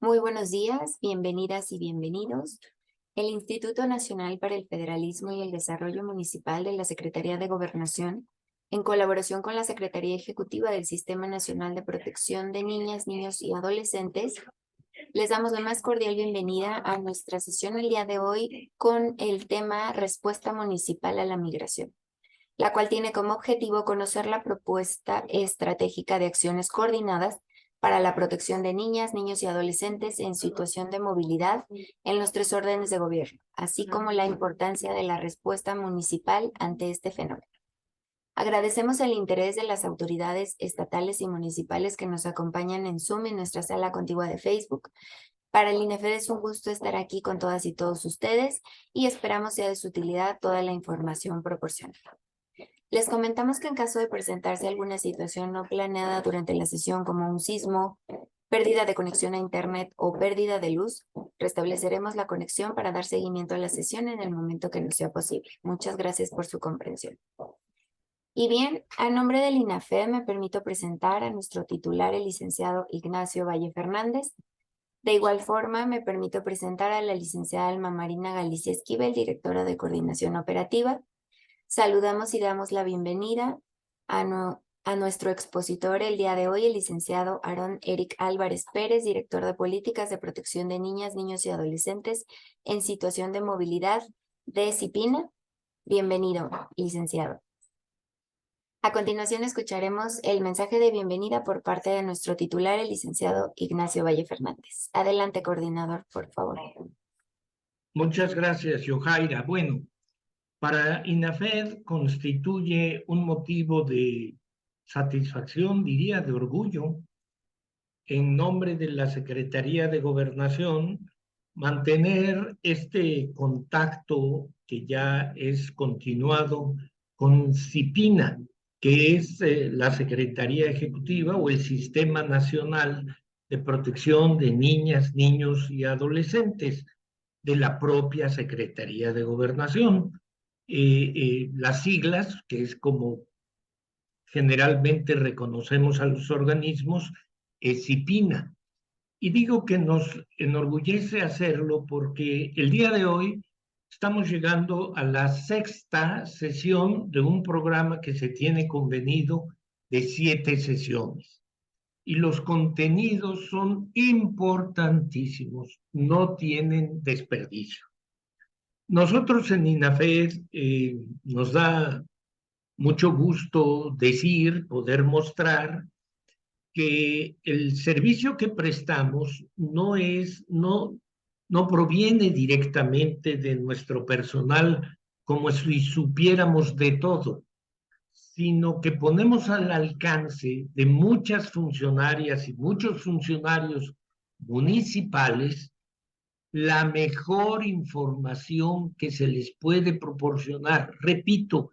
Muy buenos días, bienvenidas y bienvenidos. El Instituto Nacional para el Federalismo y el Desarrollo Municipal de la Secretaría de Gobernación, en colaboración con la Secretaría Ejecutiva del Sistema Nacional de Protección de Niñas, Niños y Adolescentes, les damos la más cordial bienvenida a nuestra sesión el día de hoy con el tema Respuesta Municipal a la Migración, la cual tiene como objetivo conocer la propuesta estratégica de acciones coordinadas para la protección de niñas, niños y adolescentes en situación de movilidad en los tres órdenes de gobierno, así como la importancia de la respuesta municipal ante este fenómeno. Agradecemos el interés de las autoridades estatales y municipales que nos acompañan en Zoom en nuestra sala contigua de Facebook. Para el INEFED es un gusto estar aquí con todas y todos ustedes y esperamos sea de su utilidad toda la información proporcionada. Les comentamos que en caso de presentarse alguna situación no planeada durante la sesión como un sismo, pérdida de conexión a internet o pérdida de luz, restableceremos la conexión para dar seguimiento a la sesión en el momento que nos sea posible. Muchas gracias por su comprensión. Y bien, a nombre del INAFED me permito presentar a nuestro titular, el licenciado Ignacio Valle Fernández. De igual forma, me permito presentar a la licenciada Alma Marina Galicia Esquivel, directora de Coordinación Operativa. Saludamos y damos la bienvenida a nuestro expositor el día de hoy, el licenciado Aarón Eric Álvarez Pérez, director de Políticas de Protección de Niñas, Niños y Adolescentes en situación de movilidad de CIPINA. Bienvenido, licenciado. A continuación escucharemos el mensaje de bienvenida por parte de nuestro titular, el licenciado Ignacio Valle Fernández. Adelante, coordinador, por favor. Muchas gracias, Yojaira. Bueno, para INAFED constituye un motivo de satisfacción, diría, de orgullo, en nombre de la Secretaría de Gobernación, mantener este contacto que ya es continuado con CIPINA, que es la Secretaría Ejecutiva o el Sistema Nacional de Protección de Niñas, Niños y Adolescentes de la propia Secretaría de Gobernación. Las siglas, que es como generalmente reconocemos a los organismos, es CIPINA. Y digo que nos enorgullece hacerlo porque el día de hoy estamos llegando a la sexta sesión de un programa que se tiene convenido de 7 sesiones. Y los contenidos son importantísimos, no tienen desperdicio. Nosotros en INAFED nos da mucho gusto decir, poder mostrar que el servicio que prestamos no proviene directamente de nuestro personal como si supiéramos de todo, sino que ponemos al alcance de muchas funcionarias y muchos funcionarios municipales la mejor información que se les puede proporcionar. Repito,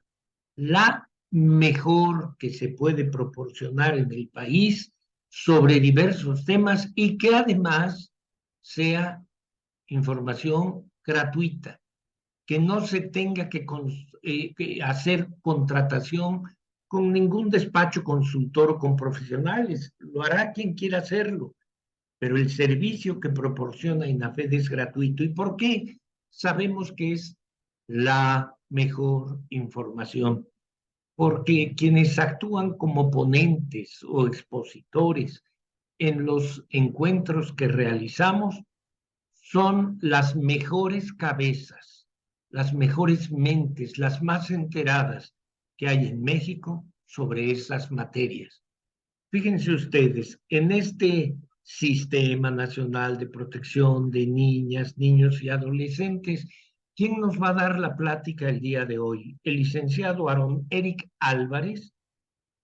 la mejor que se puede proporcionar en el país sobre diversos temas y que además sea información gratuita, que no se tenga que hacer contratación con ningún despacho consultor o con profesionales. Lo hará quien quiera hacerlo, pero el servicio que proporciona INAFED es gratuito. ¿Y por qué? Sabemos que es la mejor información, porque quienes actúan como ponentes o expositores en los encuentros que realizamos son las mejores cabezas, las mejores mentes, las más enteradas que hay en México sobre esas materias. Fíjense ustedes, en este Sistema Nacional de Protección de Niñas, Niños y Adolescentes, ¿quién nos va a dar la plática el día de hoy? El licenciado Aarón Eric Álvarez,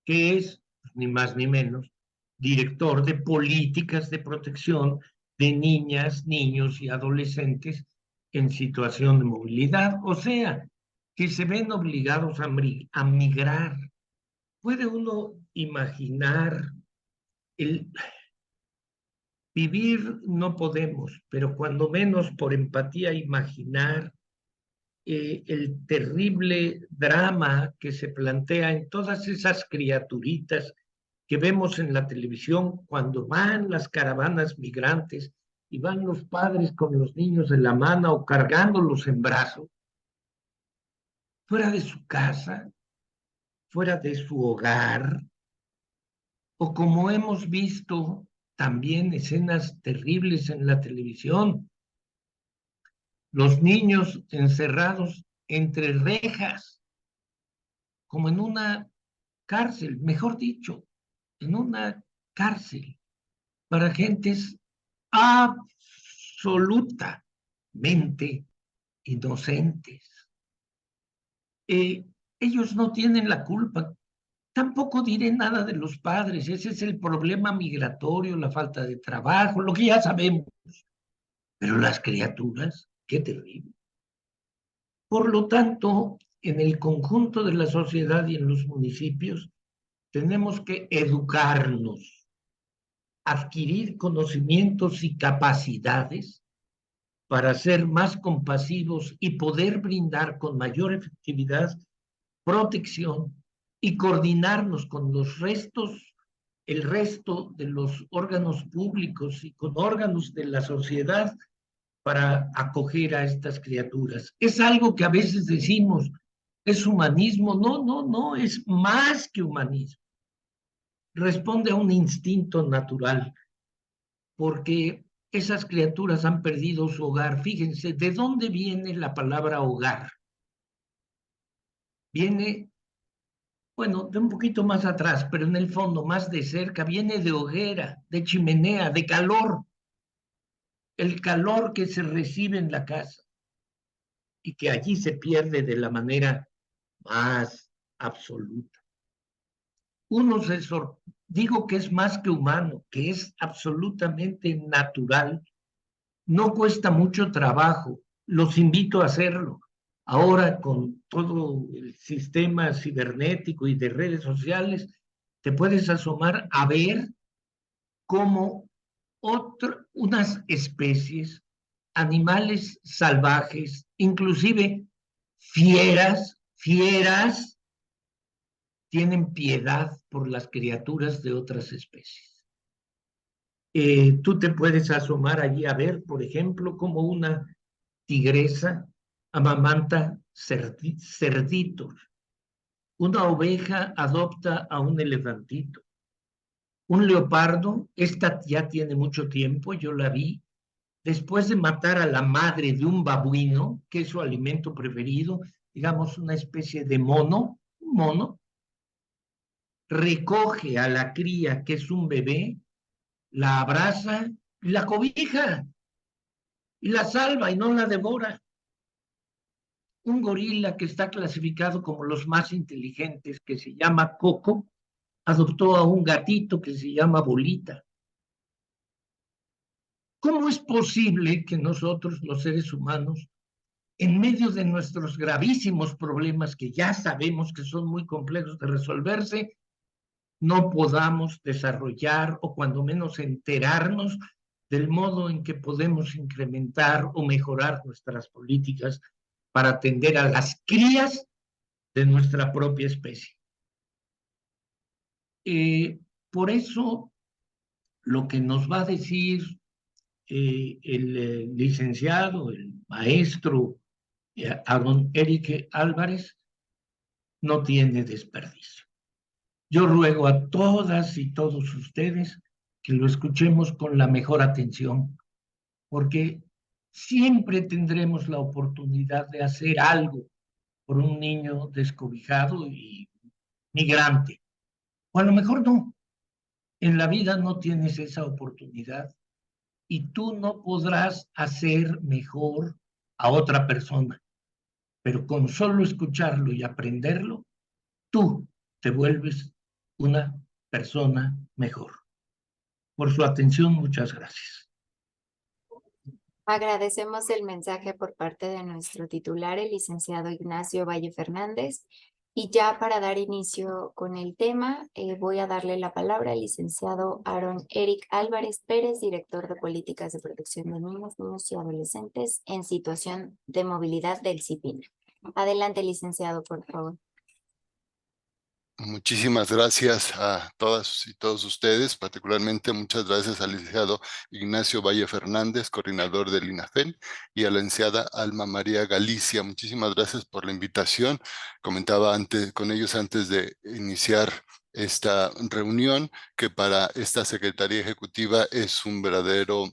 que es, ni más ni menos, director de Políticas de Protección de Niñas, Niños y Adolescentes en situación de movilidad, o sea, que se ven obligados a migrar. ¿Puede uno imaginar el vivir? No podemos, pero cuando menos por empatía imaginar el terrible drama que se plantea en todas esas criaturitas que vemos en la televisión cuando van las caravanas migrantes y van los padres con los niños de la mano o cargándolos en brazos, fuera de su casa, fuera de su hogar, o como hemos visto también escenas terribles en la televisión, los niños encerrados entre rejas, como en una cárcel, mejor dicho, en una cárcel para gentes absolutamente inocentes. Ellos no tienen la culpa. Tampoco diré nada de los padres. Ese es el problema migratorio, la falta de trabajo, lo que ya sabemos. Pero las criaturas, qué terrible. Por lo tanto, en el conjunto de la sociedad y en los municipios, tenemos que educarnos, adquirir conocimientos y capacidades para ser más compasivos y poder brindar con mayor efectividad protección y coordinarnos con el resto de los órganos públicos y con órganos de la sociedad para acoger a estas criaturas. Es algo que a veces decimos, es humanismo. No, no, no, es más que humanismo. Responde a un instinto natural, porque esas criaturas han perdido su hogar. Fíjense, ¿de dónde viene la palabra hogar? Viene, bueno, de un poquito más atrás, pero en el fondo, más de cerca, viene de hoguera, de chimenea, de calor. El calor que se recibe en la casa y que allí se pierde de la manera más absoluta. Digo que es más que humano, que es absolutamente natural. No cuesta mucho trabajo, los invito a hacerlo. Ahora con todo el sistema cibernético y de redes sociales, te puedes asomar a ver cómo unas especies, animales salvajes, inclusive fieras, tienen piedad por las criaturas de otras especies. Tú te puedes asomar allí a ver, por ejemplo, cómo una tigresa amamanta cerditos, una oveja adopta a un elefantito, un leopardo, esta ya tiene mucho tiempo, yo la vi, después de matar a la madre de un babuino, que es su alimento preferido, digamos una especie de mono, un mono, recoge a la cría, que es un bebé, la abraza y la cobija y la salva y no la devora. Un gorila que está clasificado como los más inteligentes, que se llama Coco, adoptó a un gatito que se llama Bolita. ¿Cómo es posible que nosotros, los seres humanos, en medio de nuestros gravísimos problemas que ya sabemos que son muy complejos de resolverse, no podamos desarrollar o cuando menos enterarnos del modo en que podemos incrementar o mejorar nuestras políticas para atender a las crías de nuestra propia especie? Por eso, lo que nos va a decir el licenciado, el maestro Aaron Eric Álvarez, no tiene desperdicio. Yo ruego a todas y todos ustedes que lo escuchemos con la mejor atención, porque siempre tendremos la oportunidad de hacer algo por un niño descobijado y migrante. O a lo mejor no. En la vida no tienes esa oportunidad y tú no podrás hacer mejor a otra persona, pero con solo escucharlo y aprenderlo, tú te vuelves una persona mejor. Por su atención, muchas gracias. Agradecemos el mensaje por parte de nuestro titular, el licenciado Ignacio Valle Fernández. Y ya para dar inicio con el tema, voy a darle la palabra al licenciado Aaron Eric Álvarez Pérez, director de Políticas de Protección de Niños, Niños y Adolescentes en situación de movilidad del CIPINA. Adelante, licenciado, por favor. Muchísimas gracias a todas y todos ustedes, particularmente muchas gracias al licenciado Ignacio Valle Fernández, coordinador del INAFEN, y a la licenciada Alma María Galicia. Muchísimas gracias por la invitación. Comentaba antes con ellos antes de iniciar esta reunión que para esta Secretaría Ejecutiva es un verdadero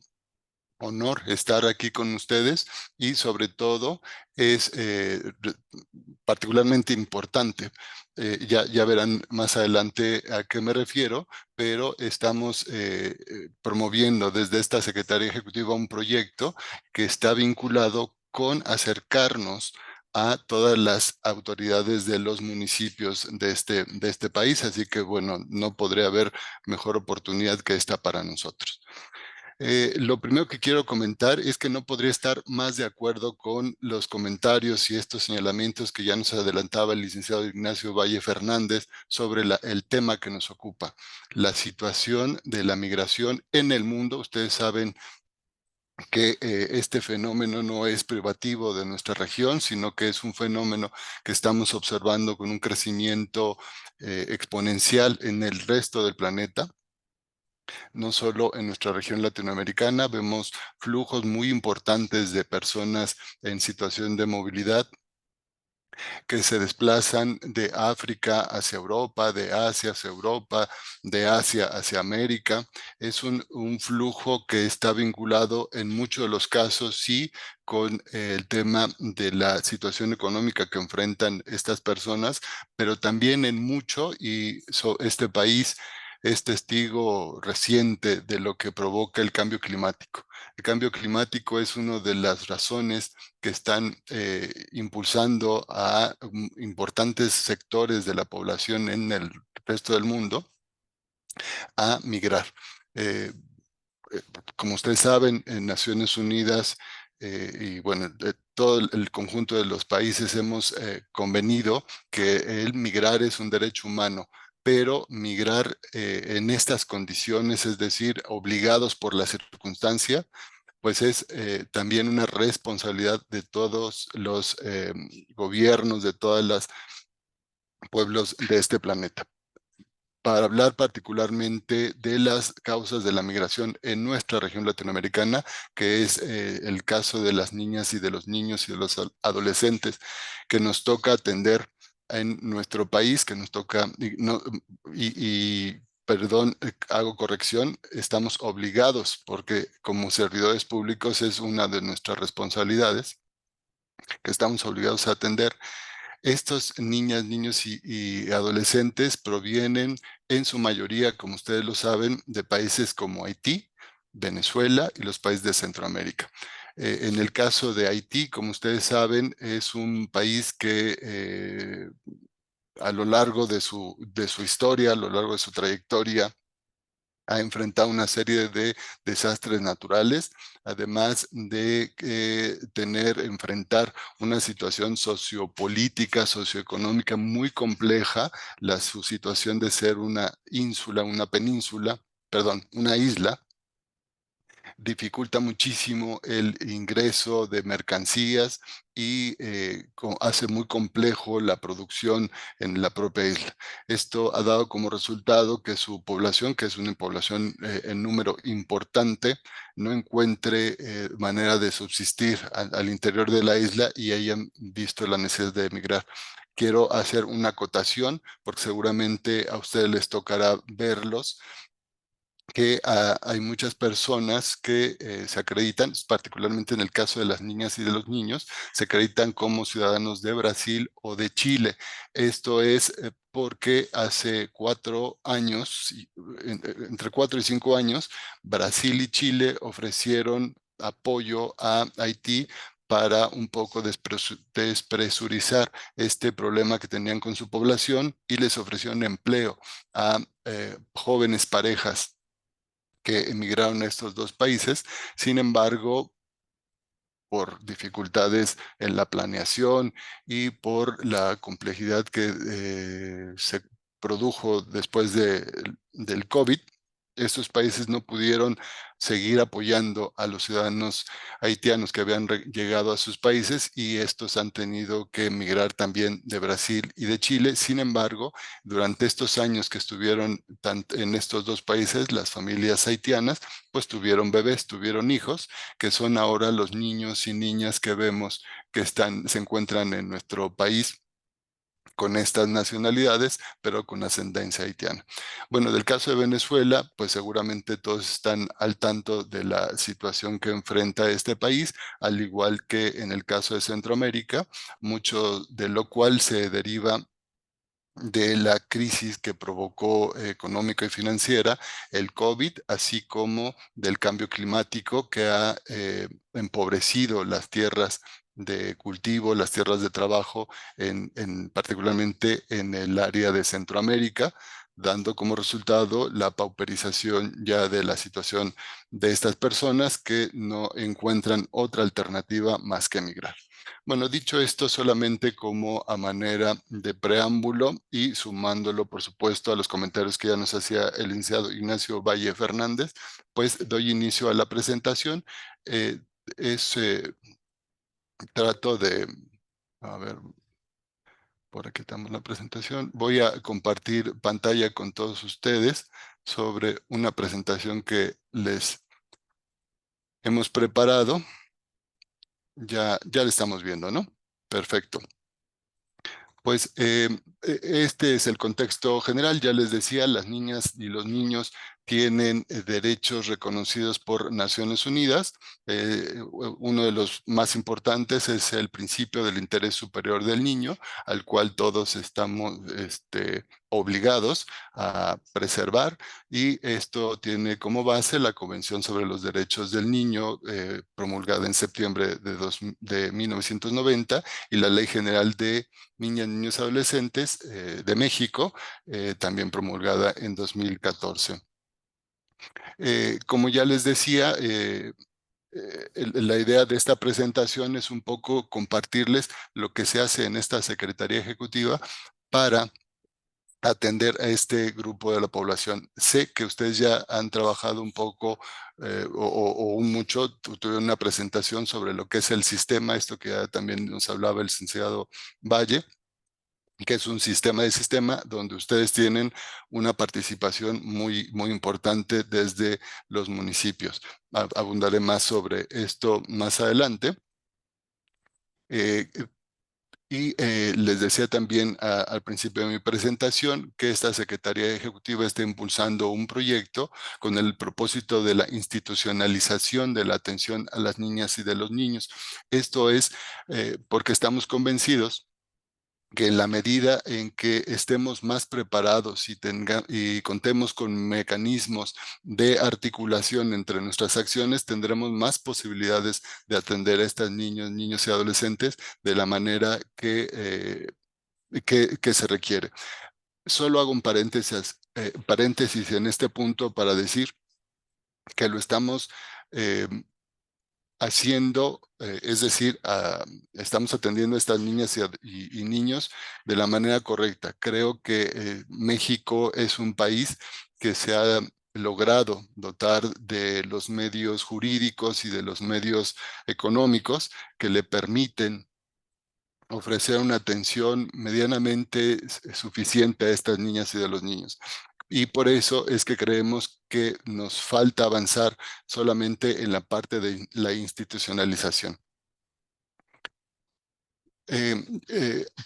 honor estar aquí con ustedes y sobre todo es particularmente importante. Ya verán más adelante a qué me refiero, pero estamos promoviendo desde esta Secretaría Ejecutiva un proyecto que está vinculado con acercarnos a todas las autoridades de los municipios de este país, así que bueno, no podría haber mejor oportunidad que esta para nosotros. Lo primero que quiero comentar es que no podría estar más de acuerdo con los comentarios y estos señalamientos que ya nos adelantaba el licenciado Ignacio Valle Fernández sobre el tema que nos ocupa, la situación de la migración en el mundo. Ustedes saben que este fenómeno no es privativo de nuestra región, sino que es un fenómeno que estamos observando con un crecimiento exponencial en el resto del planeta. No solo en nuestra región latinoamericana, vemos flujos muy importantes de personas en situación de movilidad que se desplazan de África hacia Europa, de Asia hacia Europa, de Asia hacia América. Es un flujo que está vinculado en muchos de los casos, sí, con el tema de la situación económica que enfrentan estas personas, pero también en mucho, y este país es testigo reciente de lo que provoca el cambio climático. El cambio climático es una de las razones que están impulsando a importantes sectores de la población en el resto del mundo a migrar. Eh, Como ustedes saben, en Naciones Unidas y bueno, todo el conjunto de los países hemos convenido que el migrar es un derecho humano, pero migrar en estas condiciones, es decir, obligados por la circunstancia, pues es también una responsabilidad de todos los gobiernos, de todos los pueblos de este planeta. Para hablar particularmente de las causas de la migración en nuestra región latinoamericana, que es el caso de las niñas y de los niños y de los adolescentes que nos toca atender en nuestro país, que nos toca, perdón, hago corrección, estamos obligados, porque como servidores públicos es una de nuestras responsabilidades, que estamos obligados a atender. Estos niñas, niños y adolescentes provienen en su mayoría, como ustedes lo saben, de países como Haití, Venezuela y los países de Centroamérica. En el caso de Haití, como ustedes saben, es un país que a lo largo de su historia, a lo largo de su trayectoria, ha enfrentado una serie de desastres naturales, además de enfrentar una situación sociopolítica, socioeconómica muy compleja, su situación de ser una ínsula, una península, perdón, una isla, dificulta muchísimo el ingreso de mercancías y hace muy complejo la producción en la propia isla. Esto ha dado como resultado que su población, que es una población en número importante, no encuentre manera de subsistir al interior de la isla y hayan visto la necesidad de emigrar. Quiero hacer una acotación porque seguramente a ustedes les tocará verlos, que hay muchas personas que se acreditan, particularmente en el caso de las niñas y de los niños, se acreditan como ciudadanos de Brasil o de Chile. Esto es porque hace 4 años, entre 4 y 5 años, Brasil y Chile ofrecieron apoyo a Haití para un poco despresurizar este problema que tenían con su población y les ofrecieron empleo a jóvenes parejas que emigraron a estos dos países. Sin embargo, por dificultades en la planeación y por la complejidad que se produjo después del COVID, estos países no pudieron seguir apoyando a los ciudadanos haitianos que habían llegado a sus países, y estos han tenido que emigrar también de Brasil y de Chile. Sin embargo, durante estos años que estuvieron en estos dos países, las familias haitianas pues tuvieron bebés, tuvieron hijos, que son ahora los niños y niñas que vemos que se encuentran en nuestro país con estas nacionalidades, pero con ascendencia haitiana. Bueno, del caso de Venezuela, pues seguramente todos están al tanto de la situación que enfrenta este país, al igual que en el caso de Centroamérica, mucho de lo cual se deriva de la crisis que provocó económica y financiera el COVID, así como del cambio climático que ha empobrecido las tierras de cultivo, las tierras de trabajo, particularmente en el área de Centroamérica, dando como resultado la pauperización ya de la situación de estas personas que no encuentran otra alternativa más que emigrar. Bueno, dicho esto, solamente como a manera de preámbulo y sumándolo, por supuesto, a los comentarios que ya nos hacía el licenciado Ignacio Valle Fernández, pues doy inicio a la presentación. Eh, Trato de, a ver, por aquí tenemos la presentación. Voy a compartir pantalla con todos ustedes sobre una presentación que les hemos preparado. Ya la estamos viendo, ¿no? Perfecto. Pues este es el contexto general. Ya les decía, las niñas y los niños tienen derechos reconocidos por Naciones Unidas. Uno de los más importantes es el principio del interés superior del niño, al cual todos estamos obligados a preservar, y esto tiene como base la Convención sobre los Derechos del Niño, promulgada en septiembre de 1990, y la Ley General de Niñas, Niños y Adolescentes de México, también promulgada en 2014. Como ya les decía, la idea de esta presentación es un poco compartirles lo que se hace en esta Secretaría Ejecutiva para atender a este grupo de la población. Sé que ustedes ya han trabajado un poco o un mucho, tuvieron una presentación sobre lo que es el sistema, esto que ya también nos hablaba el licenciado Valle, que es un sistema de sistema donde ustedes tienen una participación muy importante desde los municipios. Abundaré más sobre esto más adelante. Les decía también al principio de mi presentación que esta Secretaría Ejecutiva está impulsando un proyecto con el propósito de la institucionalización de la atención a las niñas y de los niños. Esto es porque estamos convencidos que en la medida en que estemos más preparados y contemos con mecanismos de articulación entre nuestras acciones, tendremos más posibilidades de atender a estas niños y adolescentes de la manera que se requiere. Solo hago un paréntesis en este punto para decir que lo estamos haciendo, es decir, estamos atendiendo a estas niñas y niños de la manera correcta. Creo que México es un país que se ha logrado dotar de los medios jurídicos y de los medios económicos que le permiten ofrecer una atención medianamente suficiente a estas niñas y a los niños. Y por eso es que creemos que nos falta avanzar solamente en la parte de la institucionalización.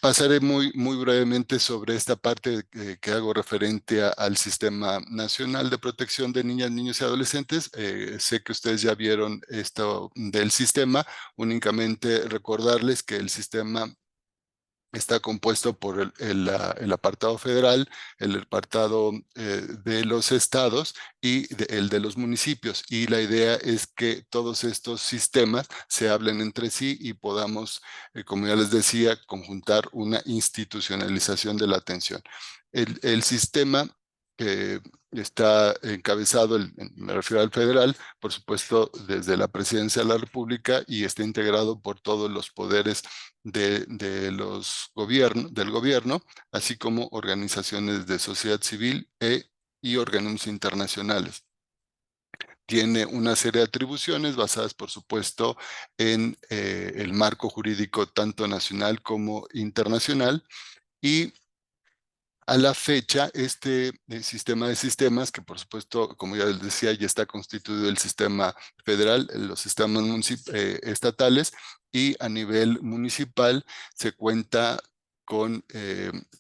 Pasaré muy brevemente sobre esta parte que hago referente al Sistema Nacional de Protección de Niñas, Niños y Adolescentes. Sé que ustedes ya vieron esto del sistema. Únicamente recordarles que el sistema está compuesto por el apartado federal, el apartado de los estados y el de los municipios. Y la idea es que todos estos sistemas se hablen entre sí y podamos, como ya les decía, conjuntar una institucionalización de la atención. El sistema está encabezado, me refiero al federal, por supuesto, desde la Presidencia de la República, y está integrado por todos los poderes del gobierno, así como organizaciones de sociedad civil e y organismos internacionales. Tiene una serie de atribuciones basadas, por supuesto, en el marco jurídico tanto nacional como internacional, y a la fecha, este sistema de sistemas, que por supuesto, como ya les decía, ya está constituido el sistema federal, los sistemas estatales, y a nivel municipal se cuenta con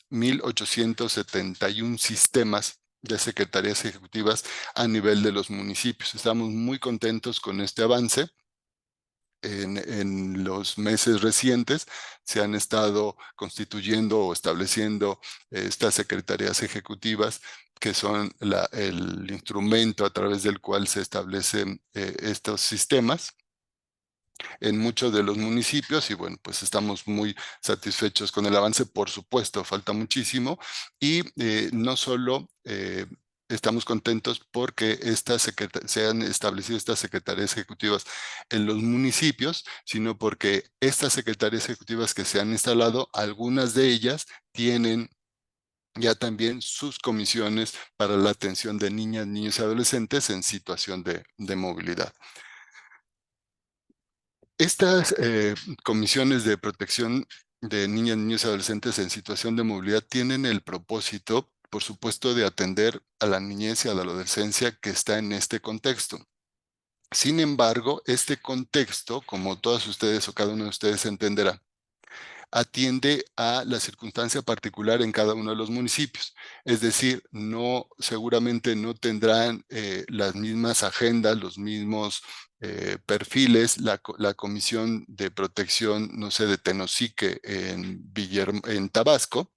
1,871 sistemas de secretarías ejecutivas a nivel de los municipios. Estamos muy contentos con este avance. En los meses recientes se han estado constituyendo o estableciendo estas secretarías ejecutivas, que son el instrumento a través del cual se establecen estos sistemas en muchos de los municipios, y bueno, pues estamos muy satisfechos con el avance. Por supuesto, falta muchísimo, y no solo estamos contentos porque se han establecido estas secretarías ejecutivas en los municipios, sino porque estas secretarías ejecutivas que se han instalado, algunas de ellas tienen ya también sus comisiones para la atención de niñas, niños y adolescentes en situación de movilidad. Estas comisiones de protección de niñas, niños y adolescentes en situación de movilidad tienen el propósito, por supuesto, de atender a la niñez y a la adolescencia que está en este contexto. Sin embargo, este contexto, como todas ustedes o cada uno de ustedes entenderá, atiende a la circunstancia particular en cada uno de los municipios. Es decir, seguramente no tendrán las mismas agendas, los mismos perfiles, la Comisión de Protección, no sé, de Tenosique en Tabasco,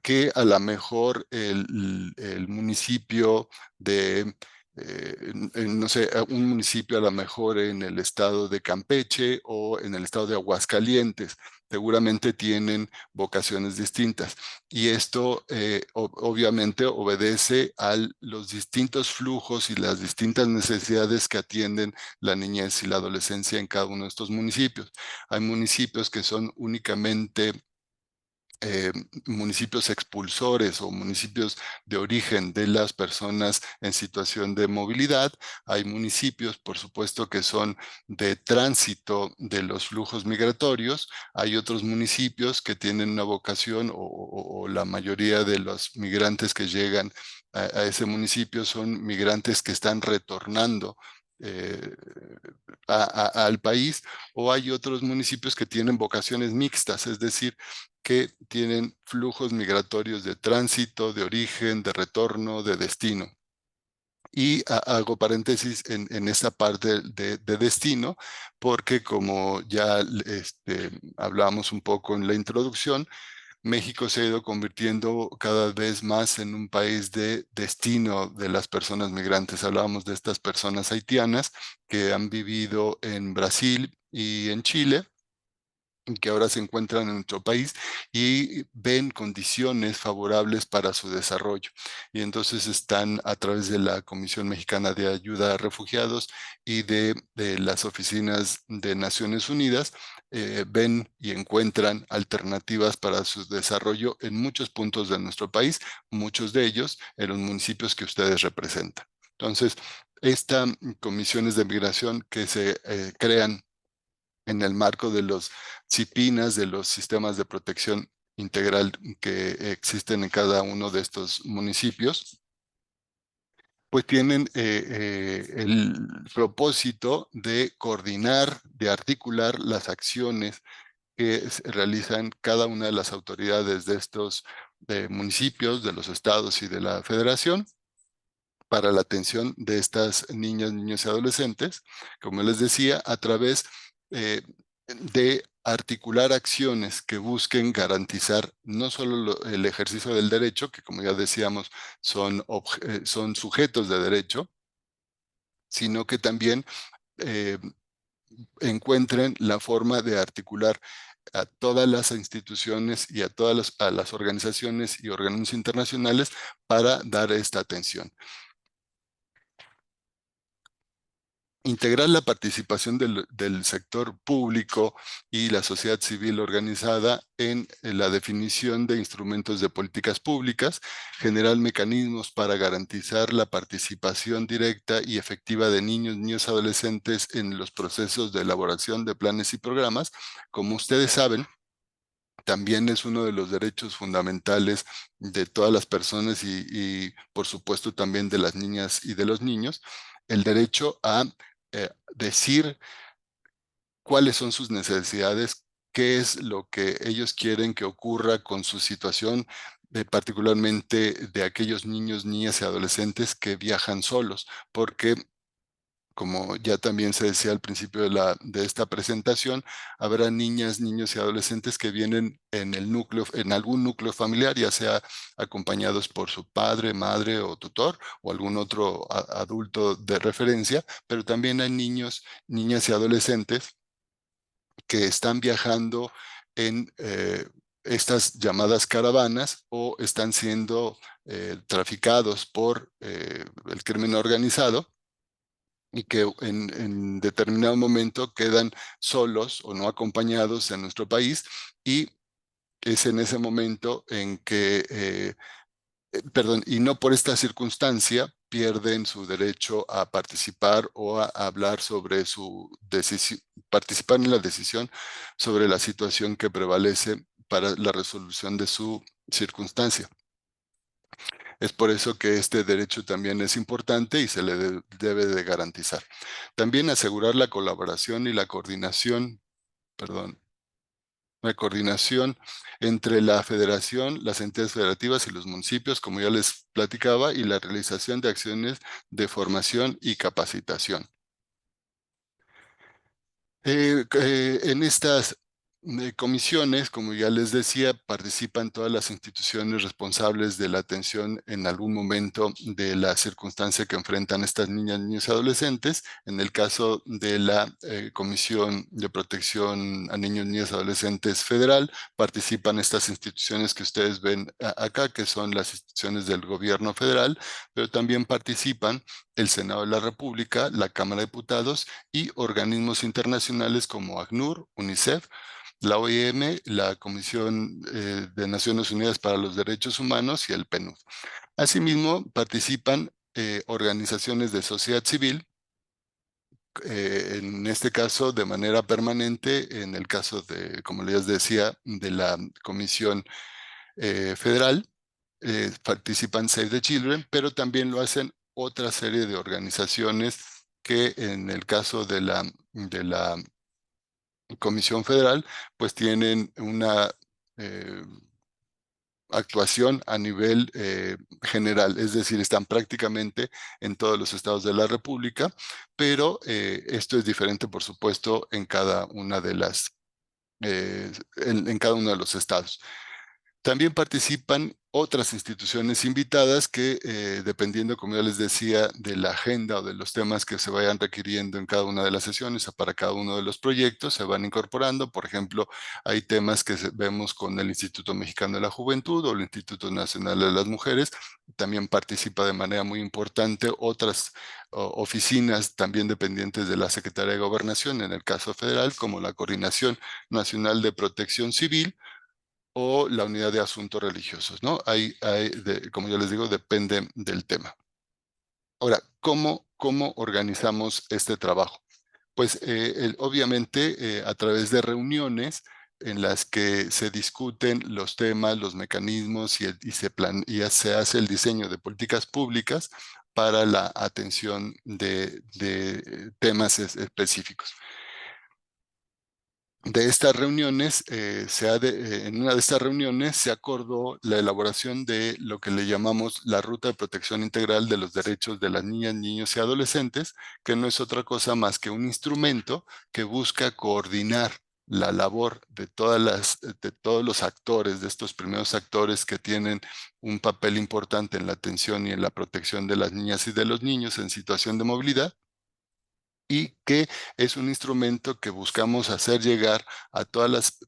que a lo mejor el municipio de, no sé, un municipio a lo mejor en el estado de Campeche o en el estado de Aguascalientes. Seguramente tienen vocaciones distintas. Y esto obviamente obedece a los distintos flujos y las distintas necesidades que atienden la niñez y la adolescencia en cada uno de estos municipios. Hay municipios que son únicamente municipios expulsores o municipios de origen de las personas en situación de movilidad. Hay municipios, por supuesto, que son de tránsito de los flujos migratorios. Hay otros municipios que tienen una vocación, o la mayoría de los migrantes que llegan a ese municipio son migrantes que están retornando al país, o hay otros municipios que tienen vocaciones mixtas, es decir, que tienen flujos migratorios de tránsito, de origen, de retorno, de destino. Y hago paréntesis en esta parte de destino, porque como ya hablábamos un poco en la introducción, México se ha ido convirtiendo cada vez más en un país de destino de las personas migrantes. Hablábamos de estas personas haitianas que han vivido en Brasil y en Chile, que ahora se encuentran en nuestro país y ven condiciones favorables para su desarrollo. Y entonces están a través de la Comisión Mexicana de Ayuda a Refugiados y de las oficinas de Naciones Unidas, ven y encuentran alternativas para su desarrollo en muchos puntos de nuestro país, muchos de ellos en los municipios que ustedes representan. Entonces, estas comisiones de migración que se crean en el marco de los CIPINAS, de los sistemas de protección integral que existen en cada uno de estos municipios, pues tienen el propósito de coordinar, de articular las acciones que realizan cada una de las autoridades de estos municipios, de los estados y de la federación, para la atención de estas niñas, niños y adolescentes, como les decía, a través de articular acciones que busquen garantizar no solo el ejercicio del derecho, que como ya decíamos son sujetos de derecho, sino que también encuentren la forma de articular a todas las instituciones y a todas las organizaciones y organismos internacionales para dar esta atención. Integrar la participación del sector público y la sociedad civil organizada en la definición de instrumentos de políticas públicas, generar mecanismos para garantizar la participación directa y efectiva de niños, niñas y adolescentes en los procesos de elaboración de planes y programas. Como ustedes saben, también es uno de los derechos fundamentales de todas las personas y por supuesto también de las niñas y de los niños, el derecho a decir cuáles son sus necesidades, qué es lo que ellos quieren que ocurra con su situación, particularmente de aquellos niños, niñas y adolescentes que viajan solos, porque como ya también se decía al principio de esta presentación, habrá niñas, niños y adolescentes que vienen en el núcleo, en algún núcleo familiar, ya sea acompañados por su padre, madre o tutor o algún otro adulto de referencia, pero también hay niños, niñas y adolescentes que están viajando en estas llamadas caravanas o están siendo traficados por el crimen organizado y que en determinado momento quedan solos o no acompañados en nuestro país, y es en ese momento en que, perdón, y no por esta circunstancia pierden su derecho a participar o a hablar sobre su decisión, participar en la decisión sobre la situación que prevalece para la resolución de su circunstancia. Es por eso que este derecho también es importante y se le debe de garantizar. También asegurar la colaboración y la coordinación, perdón, la coordinación entre la federación, las entidades federativas y los municipios, como ya les platicaba, y la realización de acciones de formación y capacitación. En estas comisiones, como ya les decía, participan todas las instituciones responsables de la atención en algún momento de la circunstancia que enfrentan estas niñas, niños y adolescentes. En el caso de la Comisión de Protección a Niños, Niñas y Adolescentes Federal, participan estas instituciones que ustedes ven acá, que son las instituciones del gobierno federal, pero también participan el Senado de la República, la Cámara de Diputados y organismos internacionales como ACNUR, UNICEF, la OIM, la Comisión de Naciones Unidas para los Derechos Humanos y el PNUD. Asimismo, participan organizaciones de sociedad civil, en este caso de manera permanente, en el caso de, como les decía, de la Comisión Federal, participan Save the Children, pero también lo hacen otra serie de organizaciones que en el caso de la Comisión Federal, pues tienen una actuación a nivel general, es decir, están prácticamente en todos los estados de la República, pero esto es diferente, por supuesto, en cada una de las, en cada uno de los estados. También participan otras instituciones invitadas que, dependiendo, como ya les decía, de la agenda o de los temas que se vayan requiriendo en cada una de las sesiones o para cada uno de los proyectos, se van incorporando. Por ejemplo, hay temas que vemos con el Instituto Mexicano de la Juventud o el Instituto Nacional de las Mujeres. También participa de manera muy importante otras oficinas también dependientes de la Secretaría de Gobernación, en el caso federal, como la Coordinación Nacional de Protección Civil o la unidad de asuntos religiosos, ¿no? Como yo les digo, depende del tema. Ahora, ¿cómo organizamos este trabajo? Pues obviamente a través de reuniones en las que se discuten los temas, los mecanismos y se hace el diseño de políticas públicas para la atención de temas específicos. De estas reuniones, en una de estas reuniones se acordó la elaboración de lo que le llamamos la Ruta de Protección Integral de los Derechos de las Niñas, Niños y Adolescentes, que no es otra cosa más que un instrumento que busca coordinar la labor de todos los actores, de estos primeros actores que tienen un papel importante en la atención y en la protección de las niñas y de los niños en situación de movilidad, y que es un instrumento que buscamos hacer llegar a todas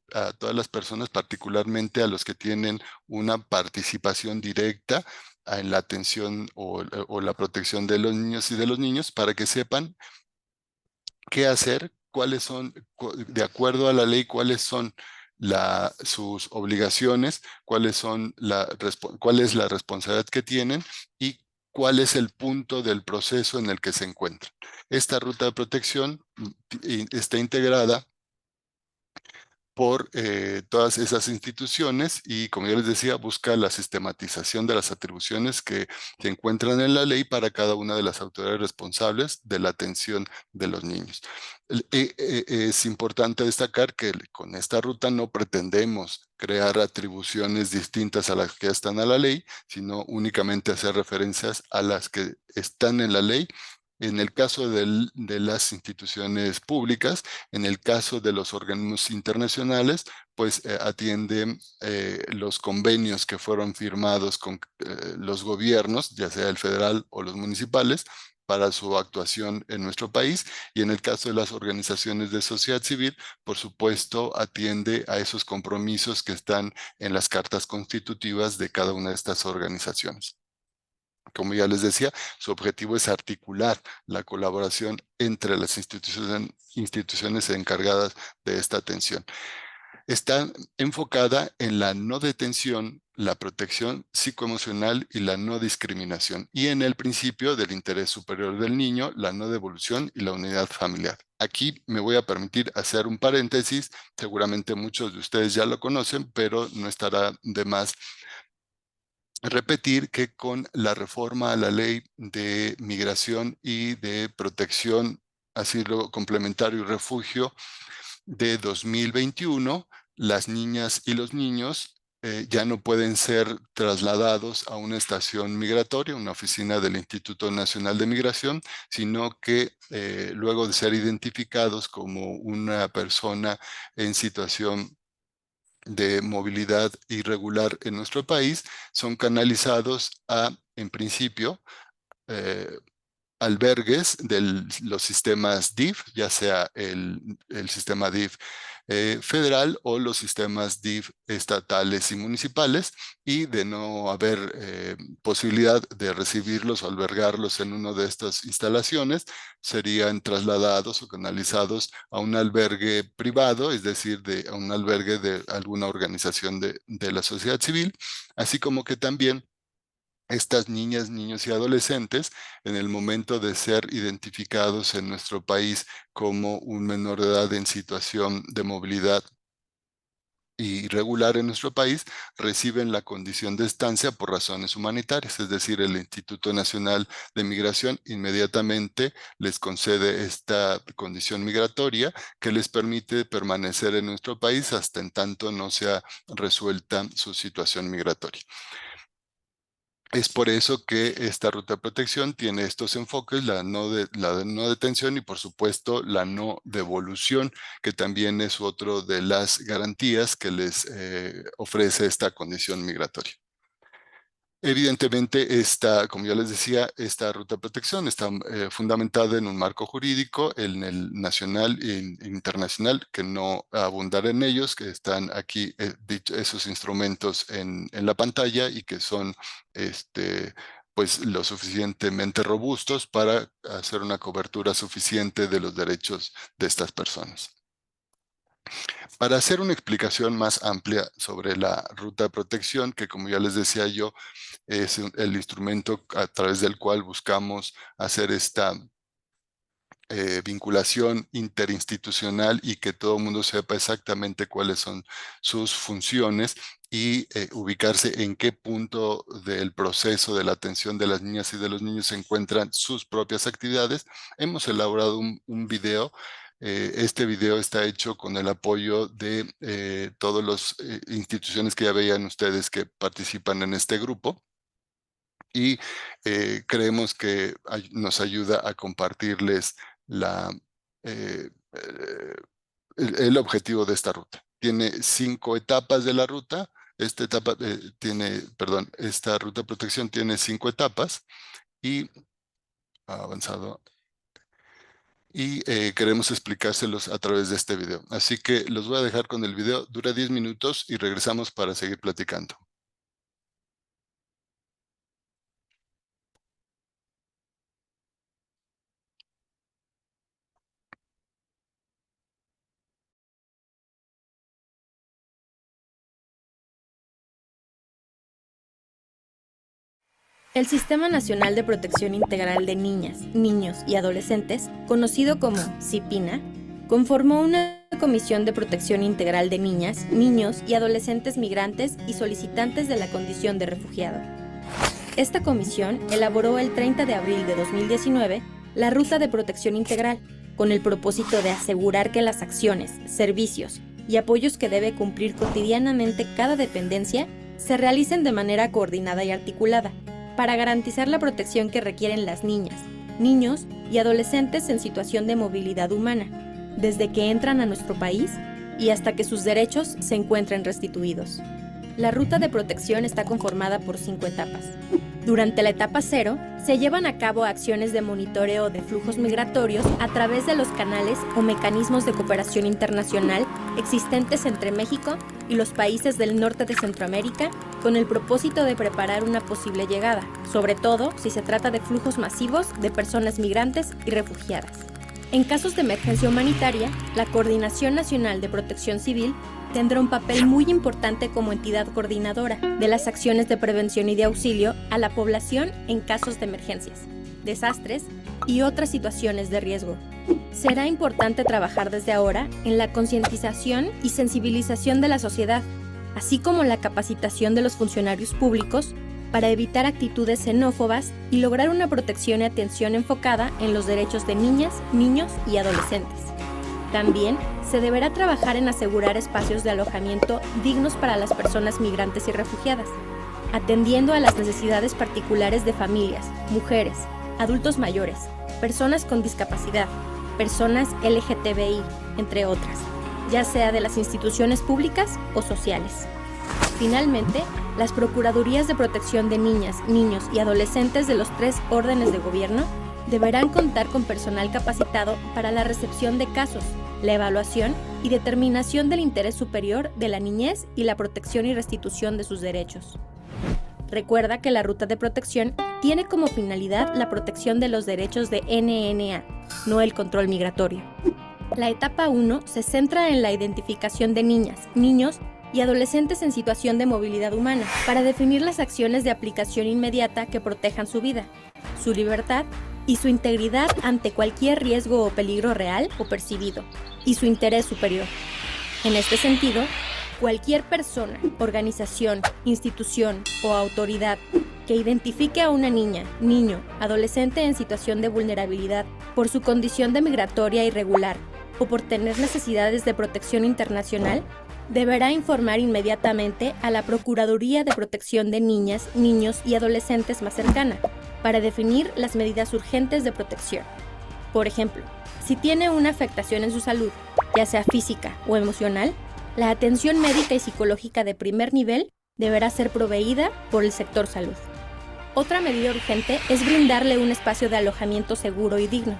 las personas, particularmente a los que tienen una participación directa en la atención o la protección de los niños y de los niños, para que sepan qué hacer, cuáles son, de acuerdo a la ley, cuáles son sus obligaciones, cuál es la responsabilidad que tienen y cuál es el punto del proceso en el que se encuentran. Esta ruta de protección está integrada por todas esas instituciones y, como ya les decía, busca la sistematización de las atribuciones que se encuentran en la ley para cada una de las autoridades responsables de la atención de los niños. Es importante destacar que con esta ruta no pretendemos crear atribuciones distintas a las que ya están a la ley, sino únicamente hacer referencias a las que están en la ley. En el caso de las instituciones públicas, en el caso de los organismos internacionales, pues atiende los convenios que fueron firmados con los gobiernos, ya sea el federal o los municipales, para su actuación en nuestro país. Y en el caso de las organizaciones de sociedad civil, por supuesto, atiende a esos compromisos que están en las cartas constitutivas de cada una de estas organizaciones. Como ya les decía, su objetivo es articular la colaboración entre las instituciones encargadas de esta atención. Está enfocada en la no detención, la protección psicoemocional y la no discriminación, y en el principio del interés superior del niño, la no devolución y la unidad familiar. Aquí me voy a permitir hacer un paréntesis, seguramente muchos de ustedes ya lo conocen, pero no estará de más repetir que con la reforma a la ley de migración y de protección, asilo complementario y refugio de 2021, las niñas y los niños ya no pueden ser trasladados a una estación migratoria, una oficina del Instituto Nacional de Migración, sino que luego de ser identificados como una persona en situación de movilidad irregular en nuestro país, son canalizados a, en principio, eh, albergues de los sistemas DIF, ya sea el sistema DIF federal o los sistemas DIF estatales y municipales, y de no haber posibilidad de recibirlos o albergarlos en una de estas instalaciones, serían trasladados o canalizados a un albergue privado, es decir, a un albergue de alguna organización de la sociedad civil, así como que también estas niñas, niños y adolescentes, en el momento de ser identificados en nuestro país como un menor de edad en situación de movilidad irregular en nuestro país, reciben la condición de estancia por razones humanitarias, es decir, el Instituto Nacional de Migración inmediatamente les concede esta condición migratoria que les permite permanecer en nuestro país hasta en tanto no sea resuelta su situación migratoria. Es por eso que esta ruta de protección tiene estos enfoques, la no detención y, por supuesto, la no devolución, que también es otro de las garantías que les ofrece esta condición migratoria. Evidentemente, como ya les decía, esta ruta de protección está fundamentada en un marco jurídico, en el nacional e internacional, que no abundaré en ellos, que están aquí esos instrumentos en la pantalla y que son pues lo suficientemente robustos para hacer una cobertura suficiente de los derechos de estas personas. Para hacer una explicación más amplia sobre la ruta de protección, que como ya les decía yo, es el instrumento a través del cual buscamos hacer esta vinculación interinstitucional y que todo el mundo sepa exactamente cuáles son sus funciones y ubicarse en qué punto del proceso de la atención de las niñas y de los niños se encuentran sus propias actividades. Hemos elaborado un video. Este video está hecho con el apoyo de todas las instituciones que ya veían ustedes que participan en este grupo, y creemos que nos ayuda a compartirles eh, eh, el objetivo de esta ruta. Tiene 5 etapas de la ruta. Esta ruta de protección tiene 5 etapas y ha avanzado. Y queremos explicárselos a través de este video. Así que los voy a dejar con el video. Dura 10 minutos y regresamos para seguir platicando. El Sistema Nacional de Protección Integral de Niñas, Niños y Adolescentes, conocido como CIPINA, conformó una Comisión de Protección Integral de Niñas, Niños y Adolescentes migrantes y solicitantes de la condición de refugiado. Esta comisión elaboró el 30 de abril de 2019 la Ruta de Protección Integral, con el propósito de asegurar que las acciones, servicios y apoyos que debe cumplir cotidianamente cada dependencia se realicen de manera coordinada y articulada, para garantizar la protección que requieren las niñas, niños y adolescentes en situación de movilidad humana, desde que entran a nuestro país y hasta que sus derechos se encuentren restituidos. La ruta de protección está conformada por 5 etapas. Durante la etapa 0, se llevan a cabo acciones de monitoreo de flujos migratorios a través de los canales o mecanismos de cooperación internacional existentes entre México y los países del norte de Centroamérica, con el propósito de preparar una posible llegada, sobre todo si se trata de flujos masivos de personas migrantes y refugiadas. En casos de emergencia humanitaria, la Coordinación Nacional de Protección Civil tendrá un papel muy importante como entidad coordinadora de las acciones de prevención y de auxilio a la población en casos de emergencias, desastres y otras situaciones de riesgo. Será importante trabajar desde ahora en la concientización y sensibilización de la sociedad, así como la capacitación de los funcionarios públicos para evitar actitudes xenófobas y lograr una protección y atención enfocada en los derechos de niñas, niños y adolescentes. También se deberá trabajar en asegurar espacios de alojamiento dignos para las personas migrantes y refugiadas, atendiendo a las necesidades particulares de familias, mujeres, adultos mayores, personas con discapacidad, personas LGTBI, entre otras, ya sea de las instituciones públicas o sociales. Finalmente, las Procuradurías de Protección de Niñas, Niños y Adolescentes de los 3 órdenes de gobierno deberán contar con personal capacitado para la recepción de casos, la evaluación y determinación del interés superior de la niñez y la protección y restitución de sus derechos. Recuerda que la ruta de protección tiene como finalidad la protección de los derechos de NNA, no el control migratorio. La etapa 1 se centra en la identificación de niñas, niños y adolescentes en situación de movilidad humana, para definir las acciones de aplicación inmediata que protejan su vida, su libertad y su integridad ante cualquier riesgo o peligro real o percibido, y su interés superior. En este sentido, cualquier persona, organización, institución o autoridad que identifique a una niña, niño, adolescente en situación de vulnerabilidad por su condición de migratoria irregular o por tener necesidades de protección internacional, deberá informar inmediatamente a la Procuraduría de Protección de Niñas, Niños y Adolescentes más cercana, para definir las medidas urgentes de protección. Por ejemplo, si tiene una afectación en su salud, ya sea física o emocional, la atención médica y psicológica de primer nivel deberá ser proveída por el sector salud. Otra medida urgente es brindarle un espacio de alojamiento seguro y digno,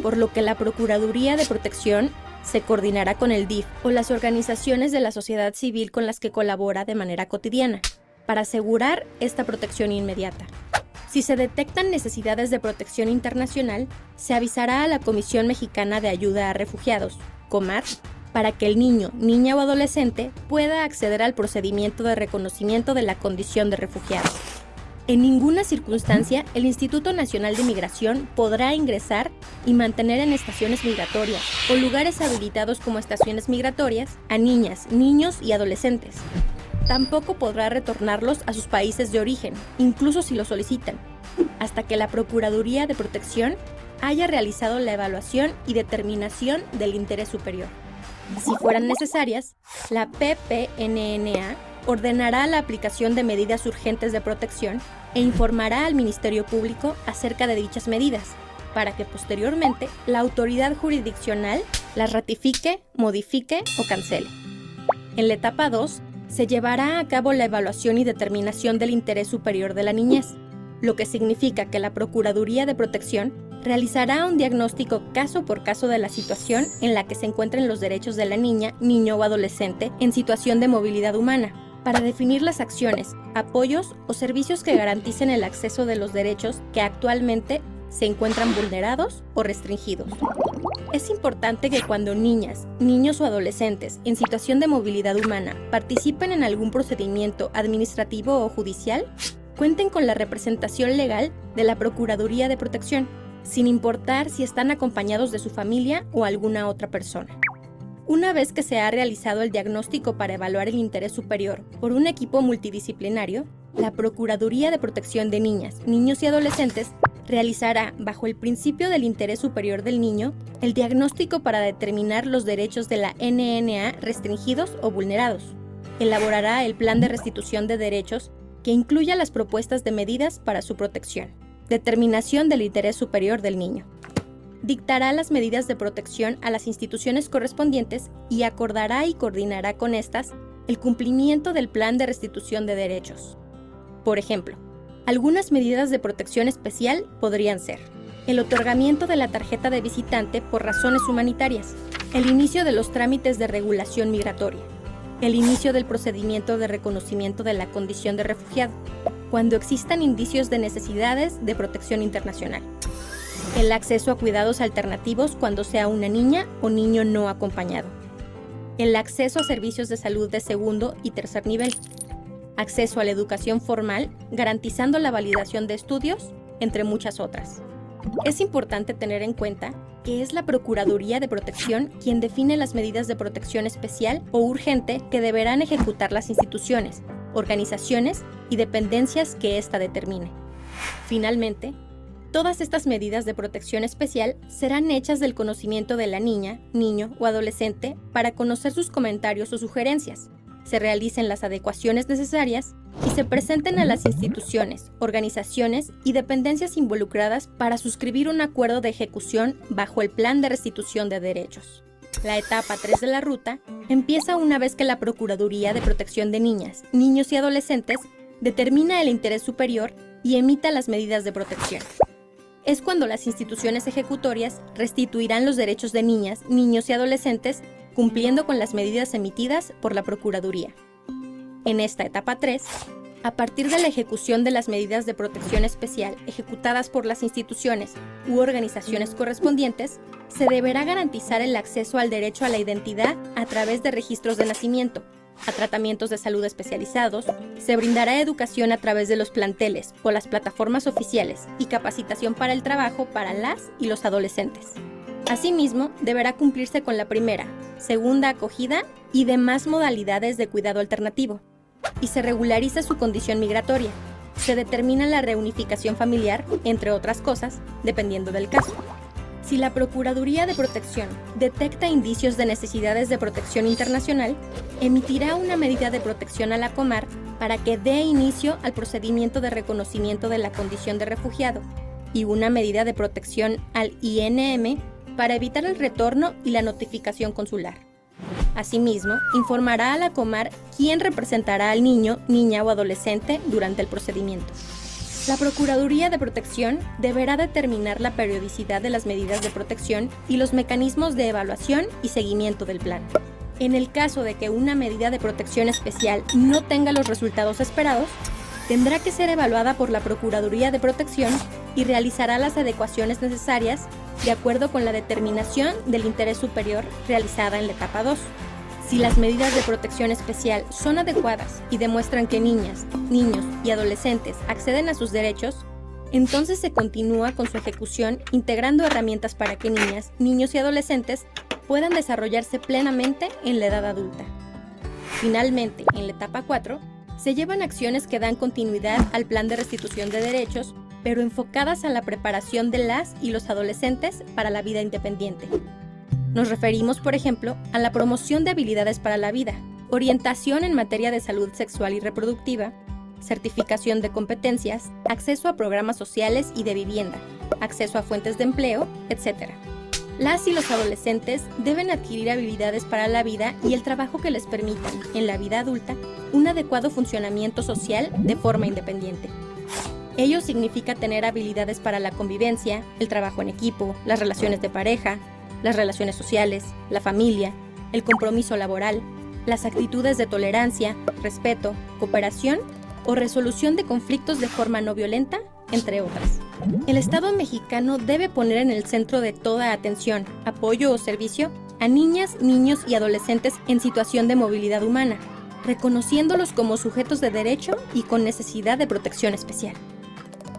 por lo que la Procuraduría de Protección se coordinará con el DIF o las organizaciones de la sociedad civil con las que colabora de manera cotidiana, para asegurar esta protección inmediata. Si se detectan necesidades de protección internacional, se avisará a la Comisión Mexicana de Ayuda a Refugiados, COMAR, para que el niño, niña o adolescente pueda acceder al procedimiento de reconocimiento de la condición de refugiado. En ninguna circunstancia, el Instituto Nacional de Migración podrá ingresar y mantener en estaciones migratorias o lugares habilitados como estaciones migratorias a niñas, niños y adolescentes. Tampoco podrá retornarlos a sus países de origen, incluso si lo solicitan, hasta que la Procuraduría de Protección haya realizado la evaluación y determinación del interés superior. Si fueran necesarias, la PPNNA ordenará la aplicación de medidas urgentes de protección e informará al Ministerio Público acerca de dichas medidas, para que posteriormente la autoridad jurisdiccional las ratifique, modifique o cancele. En la etapa 2, se llevará a cabo la evaluación y determinación del interés superior de la niñez, lo que significa que la Procuraduría de Protección realizará un diagnóstico caso por caso de la situación en la que se encuentren los derechos de la niña, niño o adolescente en situación de movilidad humana, para definir las acciones, apoyos o servicios que garanticen el acceso de los derechos que actualmente se encuentran vulnerados o restringidos. Es importante que cuando niñas, niños o adolescentes en situación de movilidad humana participen en algún procedimiento administrativo o judicial, cuenten con la representación legal de la Procuraduría de Protección, sin importar si están acompañados de su familia o alguna otra persona. Una vez que se ha realizado el diagnóstico para evaluar el interés superior por un equipo multidisciplinario, la Procuraduría de Protección de Niñas, Niños y Adolescentes realizará, bajo el principio del interés superior del niño, el diagnóstico para determinar los derechos de la NNA restringidos o vulnerados. Elaborará el plan de restitución de derechos que incluya las propuestas de medidas para su protección. Determinación del interés superior del niño. Dictará las medidas de protección a las instituciones correspondientes y acordará y coordinará con estas el cumplimiento del plan de restitución de derechos. Por ejemplo, algunas medidas de protección especial podrían ser el otorgamiento de la tarjeta de visitante por razones humanitarias, el inicio de los trámites de regulación migratoria, el inicio del procedimiento de reconocimiento de la condición de refugiado, cuando existan indicios de necesidades de protección internacional, el acceso a cuidados alternativos cuando sea una niña o niño no acompañado, el acceso a servicios de salud de segundo y tercer nivel, acceso a la educación formal, garantizando la validación de estudios, entre muchas otras. Es importante tener en cuenta que es la Procuraduría de Protección quien define las medidas de protección especial o urgente que deberán ejecutar las instituciones, organizaciones y dependencias que ésta determine. Finalmente, todas estas medidas de protección especial serán hechas del conocimiento de la niña, niño o adolescente para conocer sus comentarios o sugerencias, se realicen las adecuaciones necesarias y se presenten a las instituciones, organizaciones y dependencias involucradas para suscribir un acuerdo de ejecución bajo el plan de restitución de derechos. La etapa 3 de la ruta empieza una vez que la Procuraduría de Protección de Niñas, Niños y Adolescentes determina el interés superior y emita las medidas de protección. Es cuando las instituciones ejecutorias restituirán los derechos de niñas, niños y adolescentes cumpliendo con las medidas emitidas por la Procuraduría. En esta etapa 3, a partir de la ejecución de las medidas de protección especial ejecutadas por las instituciones u organizaciones correspondientes, se deberá garantizar el acceso al derecho a la identidad a través de registros de nacimiento, a tratamientos de salud especializados, se brindará educación a través de los planteles o las plataformas oficiales y capacitación para el trabajo para las y los adolescentes. Asimismo, deberá cumplirse con la primera, segunda acogida y demás modalidades de cuidado alternativo, y se regulariza su condición migratoria. Se determina la reunificación familiar, entre otras cosas, dependiendo del caso. Si la Procuraduría de Protección detecta indicios de necesidades de protección internacional, emitirá una medida de protección a la Comar para que dé inicio al procedimiento de reconocimiento de la condición de refugiado y una medida de protección al INM para evitar el retorno y la notificación consular. Asimismo, informará a la Comar quién representará al niño, niña o adolescente durante el procedimiento. La Procuraduría de Protección deberá determinar la periodicidad de las medidas de protección y los mecanismos de evaluación y seguimiento del plan. En el caso de que una medida de protección especial no tenga los resultados esperados, tendrá que ser evaluada por la Procuraduría de Protección y realizará las adecuaciones necesarias de acuerdo con la determinación del interés superior realizada en la etapa 2. Si las medidas de protección especial son adecuadas y demuestran que niñas, niños y adolescentes acceden a sus derechos, entonces se continúa con su ejecución integrando herramientas para que niñas, niños y adolescentes puedan desarrollarse plenamente en la edad adulta. Finalmente, en la etapa 4, se llevan acciones que dan continuidad al plan de restitución de derechos, pero enfocadas a la preparación de las y los adolescentes para la vida independiente. Nos referimos, por ejemplo, a la promoción de habilidades para la vida, orientación en materia de salud sexual y reproductiva, certificación de competencias, acceso a programas sociales y de vivienda, acceso a fuentes de empleo, etc. Las y los adolescentes deben adquirir habilidades para la vida y el trabajo que les permitan, en la vida adulta, un adecuado funcionamiento social de forma independiente. Ello significa tener habilidades para la convivencia, el trabajo en equipo, las relaciones de pareja, las relaciones sociales, la familia, el compromiso laboral, las actitudes de tolerancia, respeto, cooperación o resolución de conflictos de forma no violenta, entre otras. El Estado mexicano debe poner en el centro de toda atención, apoyo o servicio a niñas, niños y adolescentes en situación de movilidad humana, reconociéndolos como sujetos de derecho y con necesidad de protección especial.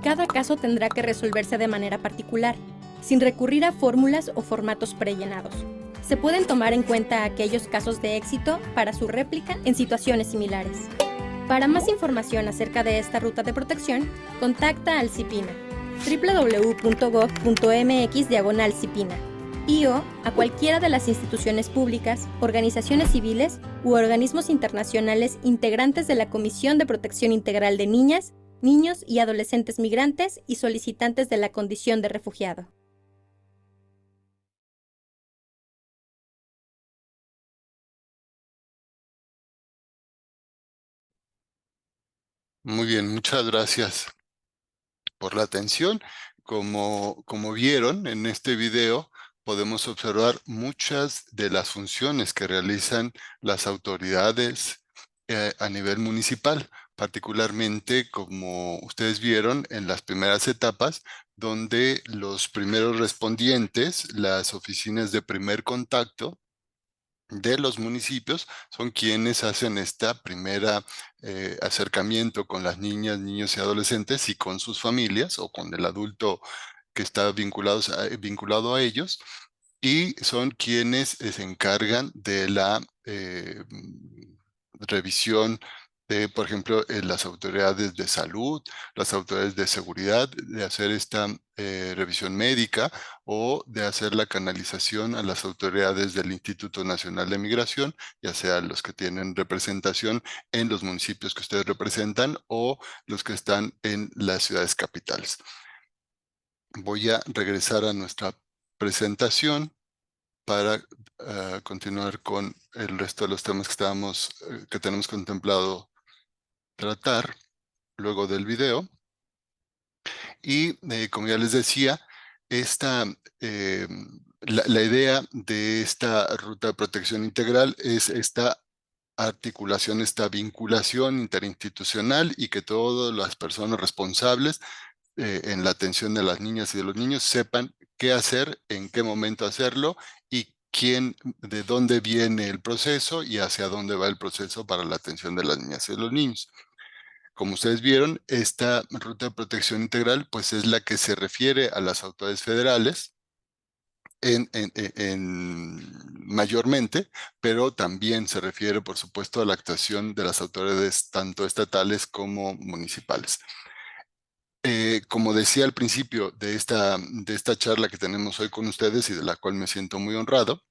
Cada caso tendrá que resolverse de manera particular, sin recurrir a fórmulas o formatos prellenados. Se pueden tomar en cuenta aquellos casos de éxito para su réplica en situaciones similares. Para más información acerca de esta ruta de protección, contacta al CIPINA, www.gov.mx/CIPINA, y o a cualquiera de las instituciones públicas, organizaciones civiles u organismos internacionales integrantes de la Comisión de Protección Integral de Niñas, Niños y Adolescentes Migrantes y solicitantes de la condición de refugiado. Muy bien, muchas gracias por la atención. Como vieron en este video, podemos observar muchas de las funciones que realizan las autoridades a nivel municipal, particularmente como ustedes vieron en las primeras etapas, donde los primeros respondientes, las oficinas de primer contacto de los municipios, son quienes hacen esta primera acercamiento con las niñas, niños y adolescentes y con sus familias o con el adulto que está vinculado a ellos, y son quienes se encargan de la revisión de, por ejemplo, las autoridades de salud, las autoridades de seguridad, de hacer esta revisión médica o de hacer la canalización a las autoridades del Instituto Nacional de Migración, ya sea los que tienen representación en los municipios que ustedes representan o los que están en las ciudades capitales. Voy a regresar a nuestra presentación para continuar con el resto de los temas que tenemos contemplado tratar luego del video. Y como ya les decía, la idea de esta ruta de protección integral es esta articulación, esta vinculación interinstitucional, y que todas las personas responsables en la atención de las niñas y de los niños sepan qué hacer, en qué momento hacerlo y de dónde viene el proceso y hacia dónde va el proceso para la atención de las niñas y de los niños. Como ustedes vieron, esta ruta de protección integral pues es la que se refiere a las autoridades federales mayormente, pero también se refiere, por supuesto, a la actuación de las autoridades tanto estatales como municipales. Como decía al principio de esta charla que tenemos hoy con ustedes y de la cual me siento muy honrado,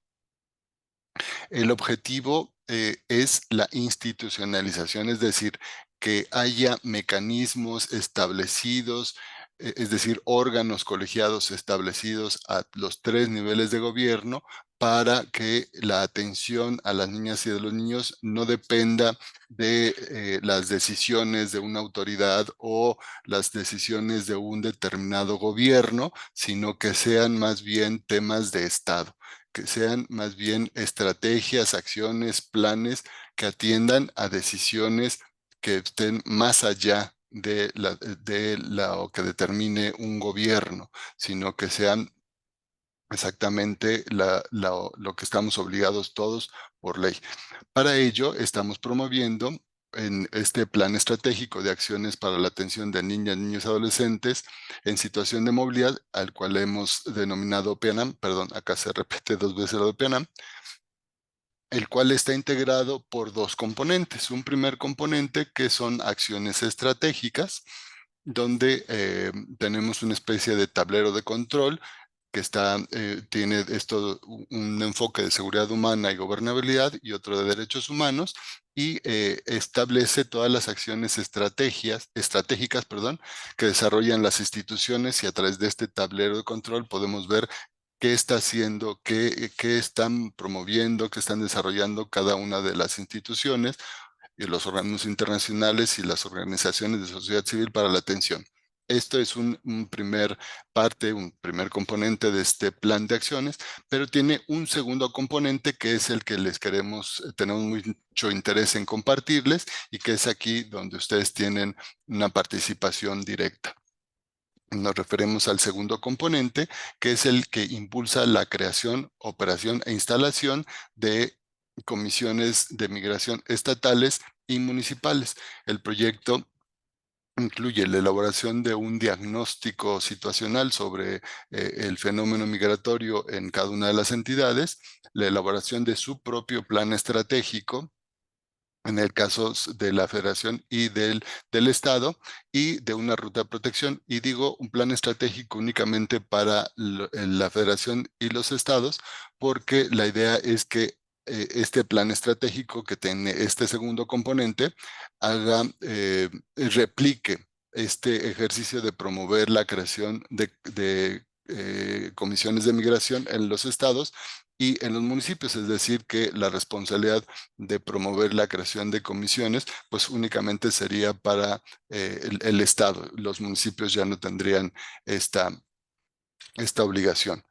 el objetivo es la institucionalización, es decir, que haya mecanismos establecidos, es decir, órganos colegiados establecidos a los 3 niveles de gobierno para que la atención a las niñas y de los niños no dependa de las decisiones de una autoridad o las decisiones de un determinado gobierno, sino que sean más bien temas de Estado, que sean más bien estrategias, acciones, planes que atiendan a decisiones que estén más allá de lo que determine un gobierno, sino que sean exactamente lo que estamos obligados todos por ley. Para ello, estamos promoviendo en este plan estratégico de acciones para la atención de niñas, niños y adolescentes en situación de movilidad, al cual hemos denominado PEANAM, perdón, acá se repite 2 veces lo de PEANAM, el cual está integrado por 2 componentes. Un primer componente que son acciones estratégicas, donde tenemos una especie de tablero de control que tiene un enfoque de seguridad humana y gobernabilidad y otro de derechos humanos, y establece todas las acciones estratégicas, que desarrollan las instituciones, y a través de este tablero de control podemos ver qué está haciendo, qué están promoviendo, qué están desarrollando cada una de las instituciones y los organismos internacionales y las organizaciones de sociedad civil para la atención. Esto es un primer componente de este plan de acciones, pero tiene un segundo componente que es el que tenemos mucho interés en compartirles, y que es aquí donde ustedes tienen una participación directa. Nos referimos al segundo componente, que es el que impulsa la creación, operación e instalación de comisiones de migración estatales y municipales. El proyecto incluye la elaboración de un diagnóstico situacional sobre el fenómeno migratorio en cada una de las entidades, la elaboración de su propio plan estratégico, en el caso de la Federación y del Estado, y de una ruta de protección. Y digo un plan estratégico únicamente para la Federación y los estados, porque la idea es que este plan estratégico, que tiene este segundo componente, replique este ejercicio de promover la creación de comisiones de migración en los estados y en los municipios, es decir, que la responsabilidad de promover la creación de comisiones, pues únicamente sería para el Estado. Los municipios ya no tendrían esta obligación.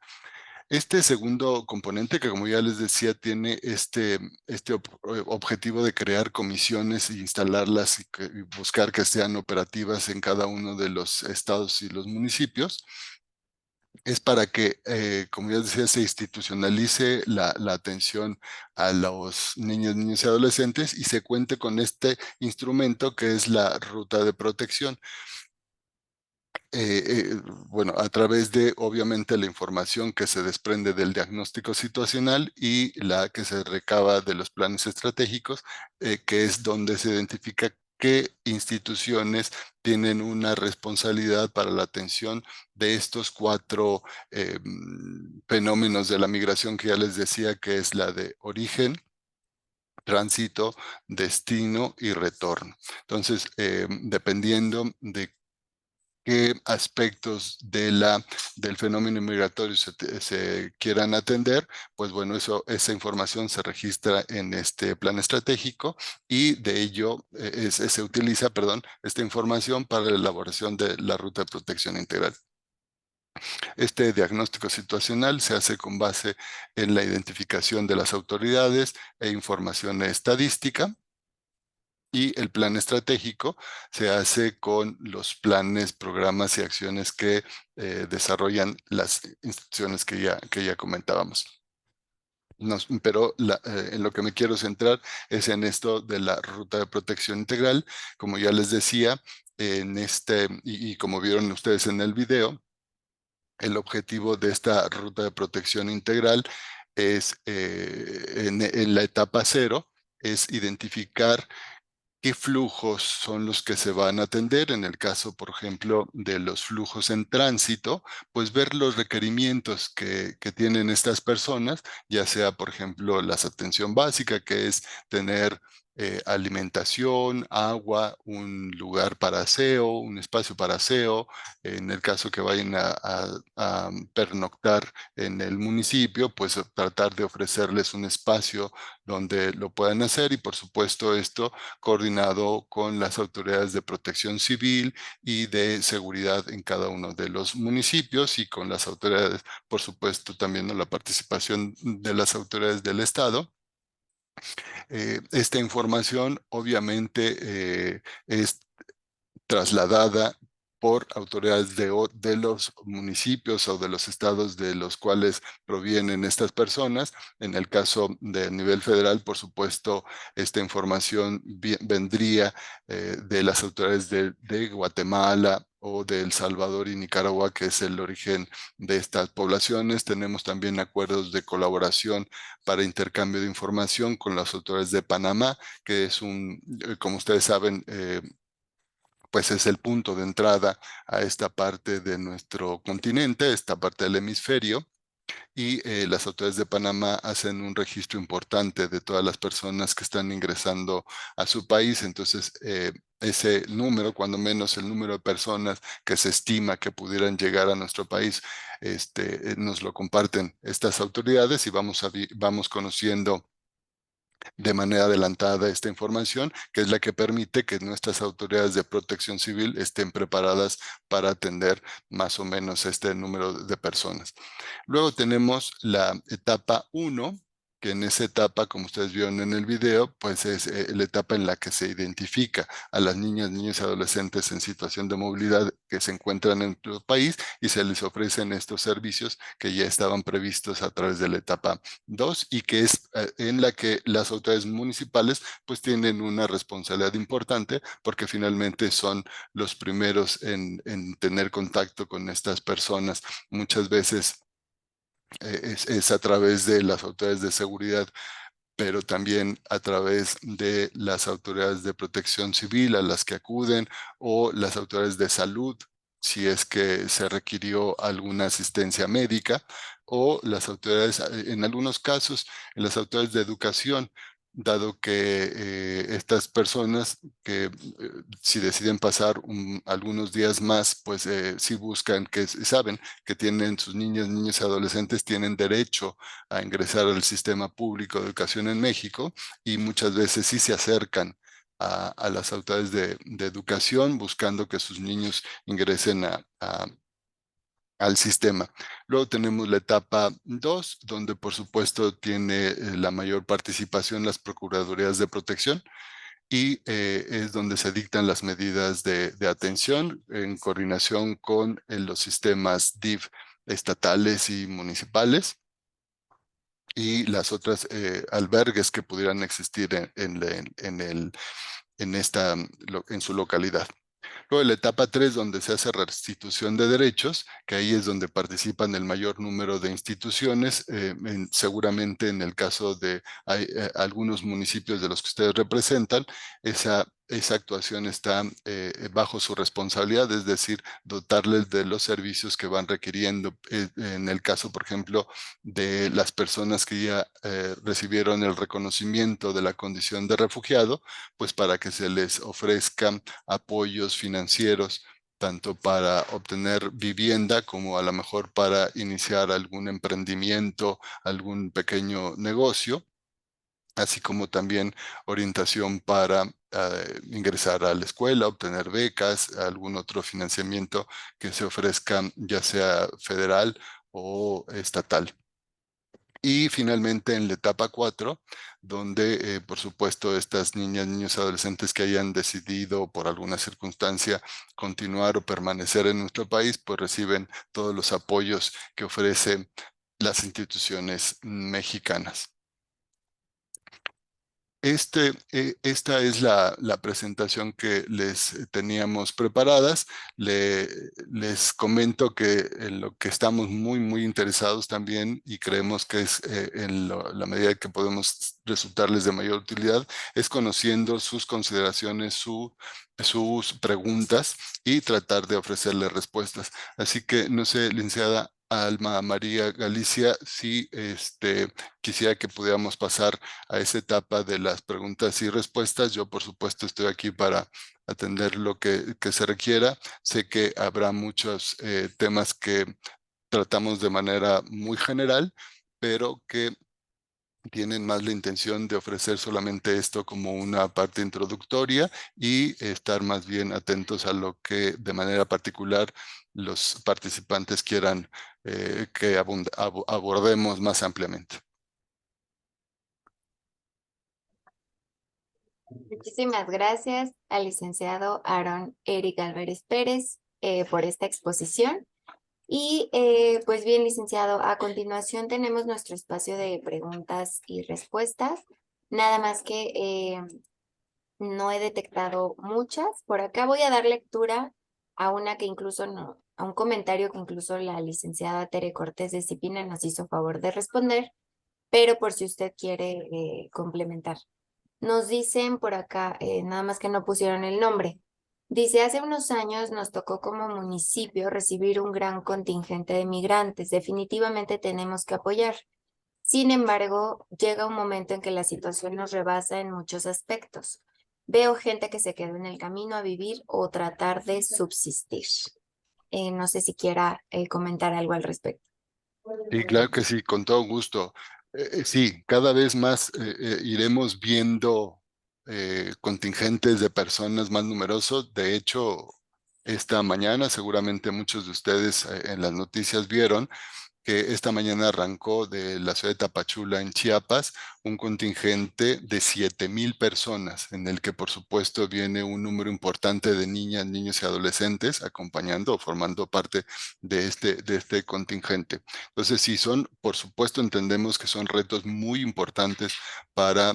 Este segundo componente, que como ya les decía, tiene este objetivo de crear comisiones e instalarlas y buscar que sean operativas en cada uno de los estados y los municipios, es para que, como ya decía, se institucionalice la atención a los niños, niñas y adolescentes y se cuente con este instrumento que es la ruta de protección. Bueno, a través de, obviamente, la información que se desprende del diagnóstico situacional y la que se recaba de los planes estratégicos, que es donde se identifica qué instituciones tienen una responsabilidad para la atención de estos 4 fenómenos de la migración que ya les decía, que es la de origen, tránsito, destino y retorno. Entonces, dependiendo de qué aspectos del fenómeno migratorio se quieran atender, pues bueno, esa información se registra en este plan estratégico y de ello se utiliza, esta información para la elaboración de la ruta de protección integral. Este diagnóstico situacional se hace con base en la identificación de las autoridades e información estadística. Y el plan estratégico se hace con los planes, programas y acciones que desarrollan las instituciones que ya comentábamos. Pero en lo que me quiero centrar es en esto de la ruta de protección integral. Como ya les decía, y como vieron ustedes en el video, el objetivo de esta ruta de protección integral es, en la etapa 0, es identificar qué flujos son los que se van a atender. En el caso, por ejemplo, de los flujos en tránsito, pues ver los requerimientos que tienen estas personas, ya sea, por ejemplo, la atención básica, que es tener alimentación, agua, un lugar para aseo, un espacio para aseo. En el caso que vayan a pernoctar en el municipio, pues tratar de ofrecerles un espacio donde lo puedan hacer, y por supuesto esto coordinado con las autoridades de protección civil y de seguridad en cada uno de los municipios, y con las autoridades, por supuesto, también la participación de las autoridades del Estado. Esta información obviamente es trasladada por autoridades de los municipios o de los estados de los cuales provienen estas personas. En el caso del nivel federal, por supuesto, esta información vendría de las autoridades de Guatemala o de El Salvador y Nicaragua, que es el origen de estas poblaciones. Tenemos también acuerdos de colaboración para intercambio de información con las autoridades de Panamá, que es como ustedes saben, pues es el punto de entrada a esta parte de nuestro continente, esta parte del hemisferio, y las autoridades de Panamá hacen un registro importante de todas las personas que están ingresando a su país. Entonces, ese número, cuando menos el número de personas que se estima que pudieran llegar a nuestro país, nos lo comparten estas autoridades, y vamos conociendo de manera adelantada esta información, que es la que permite que nuestras autoridades de protección civil estén preparadas para atender más o menos este número de personas. Luego tenemos la etapa 1, que en esa etapa, como ustedes vieron en el video, pues es la etapa en la que se identifica a las niñas, niños y adolescentes en situación de movilidad que se encuentran en nuestro país y se les ofrecen estos servicios que ya estaban previstos a través de la etapa 2 y que es en la que las autoridades municipales pues tienen una responsabilidad importante porque finalmente son los primeros en tener contacto con estas personas. Muchas veces es a través de las autoridades de seguridad, pero también a través de las autoridades de protección civil a las que acuden o las autoridades de salud, si es que se requirió alguna asistencia médica, o las autoridades, en algunos casos, las autoridades de educación, dado que estas personas que si deciden pasar algunos días más, pues sí buscan, que saben que tienen sus niñas, niños y adolescentes tienen derecho a ingresar al sistema público de educación en México y muchas veces sí se acercan a las autoridades de educación buscando que sus niños ingresen al sistema. Luego tenemos la etapa 2, donde por supuesto tiene la mayor participación las Procuradurías de Protección y es donde se dictan las medidas de atención en coordinación con los sistemas DIF estatales y municipales y las otras albergues que pudieran existir en su localidad. Luego la etapa 3, donde se hace restitución de derechos, que ahí es donde participan el mayor número de instituciones, seguramente en el caso de algunos municipios de los que ustedes representan, esa actuación está bajo su responsabilidad, es decir, dotarles de los servicios que van requiriendo. En el caso, por ejemplo, de las personas que ya recibieron el reconocimiento de la condición de refugiado, pues para que se les ofrezcan apoyos financieros, tanto para obtener vivienda como a lo mejor para iniciar algún emprendimiento, algún pequeño negocio, así como también orientación para ingresar a la escuela, obtener becas, algún otro financiamiento que se ofrezca, ya sea federal o estatal. Y finalmente en la etapa 4, donde por supuesto estas niñas, niños, adolescentes que hayan decidido por alguna circunstancia continuar o permanecer en nuestro país, pues reciben todos los apoyos que ofrecen las instituciones mexicanas. Esta es la presentación que les teníamos preparadas. Les comento que en lo que estamos muy interesados también y creemos que es en la medida que podemos resultarles de mayor utilidad, es conociendo sus consideraciones, sus preguntas y tratar de ofrecerles respuestas. Así que, no sé, licenciada Alma María Galicia, si quisiera que pudiéramos pasar a esa etapa de las preguntas y respuestas. Yo, por supuesto, estoy aquí para atender lo que se requiera. Sé que habrá muchos temas que tratamos de manera muy general, pero que tienen más la intención de ofrecer solamente esto como una parte introductoria y estar más bien atentos a lo que de manera particular los participantes quieran que abordemos más ampliamente. Muchísimas gracias al licenciado Aaron Eric Álvarez Pérez por esta exposición. Y pues bien, licenciado, a continuación tenemos nuestro espacio de preguntas y respuestas. Nada más que no he detectado muchas. Por acá voy a dar lectura a una que incluso a un comentario que incluso la licenciada Tere Cortés de Cipina nos hizo favor de responder, pero por si usted quiere complementar. Nos dicen por acá, nada más que no pusieron el nombre. Dice, hace unos años nos tocó como municipio recibir un gran contingente de migrantes. Definitivamente tenemos que apoyar. Sin embargo, llega un momento en que la situación nos rebasa en muchos aspectos. Veo gente que se quedó en el camino a vivir o tratar de subsistir. No sé si quiera comentar algo al respecto. Sí, claro que sí, con todo gusto. Sí, cada vez más iremos viendo contingentes de personas más numerosos. De hecho, esta mañana seguramente muchos de ustedes en las noticias vieron que esta mañana arrancó de la ciudad de Tapachula en Chiapas un contingente de 7,000 personas, en el que por supuesto viene un número importante de niñas, niños y adolescentes acompañando o formando parte de este contingente. Entonces sí, por supuesto entendemos que son retos muy importantes para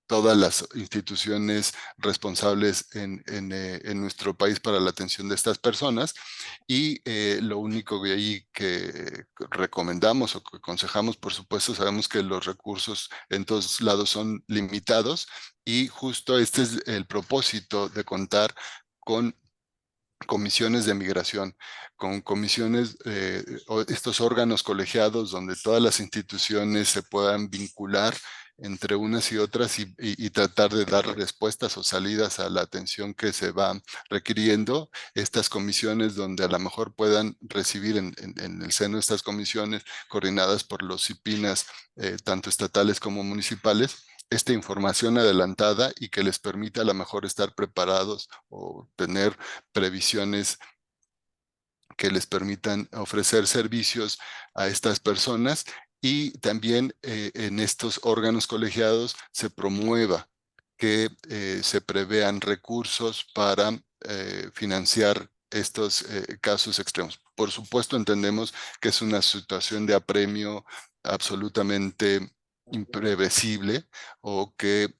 todas las instituciones responsables en nuestro país para la atención de estas personas, y lo único que ahí que recomendamos o que aconsejamos, por supuesto, sabemos que los recursos en todos lados son limitados, y justo este es el propósito de contar con comisiones de migración, con comisiones, estos órganos colegiados donde todas las instituciones se puedan vincular entre unas y otras y tratar de dar respuestas o salidas a la atención que se va requiriendo. Estas comisiones donde a lo mejor puedan recibir en el seno de estas comisiones coordinadas por los CIPINAS, tanto estatales como municipales, esta información adelantada y que les permita a lo mejor estar preparados o tener previsiones que les permitan ofrecer servicios a estas personas, y también en estos órganos colegiados se promueva que se prevean recursos para financiar estos casos extremos. Por supuesto, entendemos que es una situación de apremio absolutamente imprevisible, o que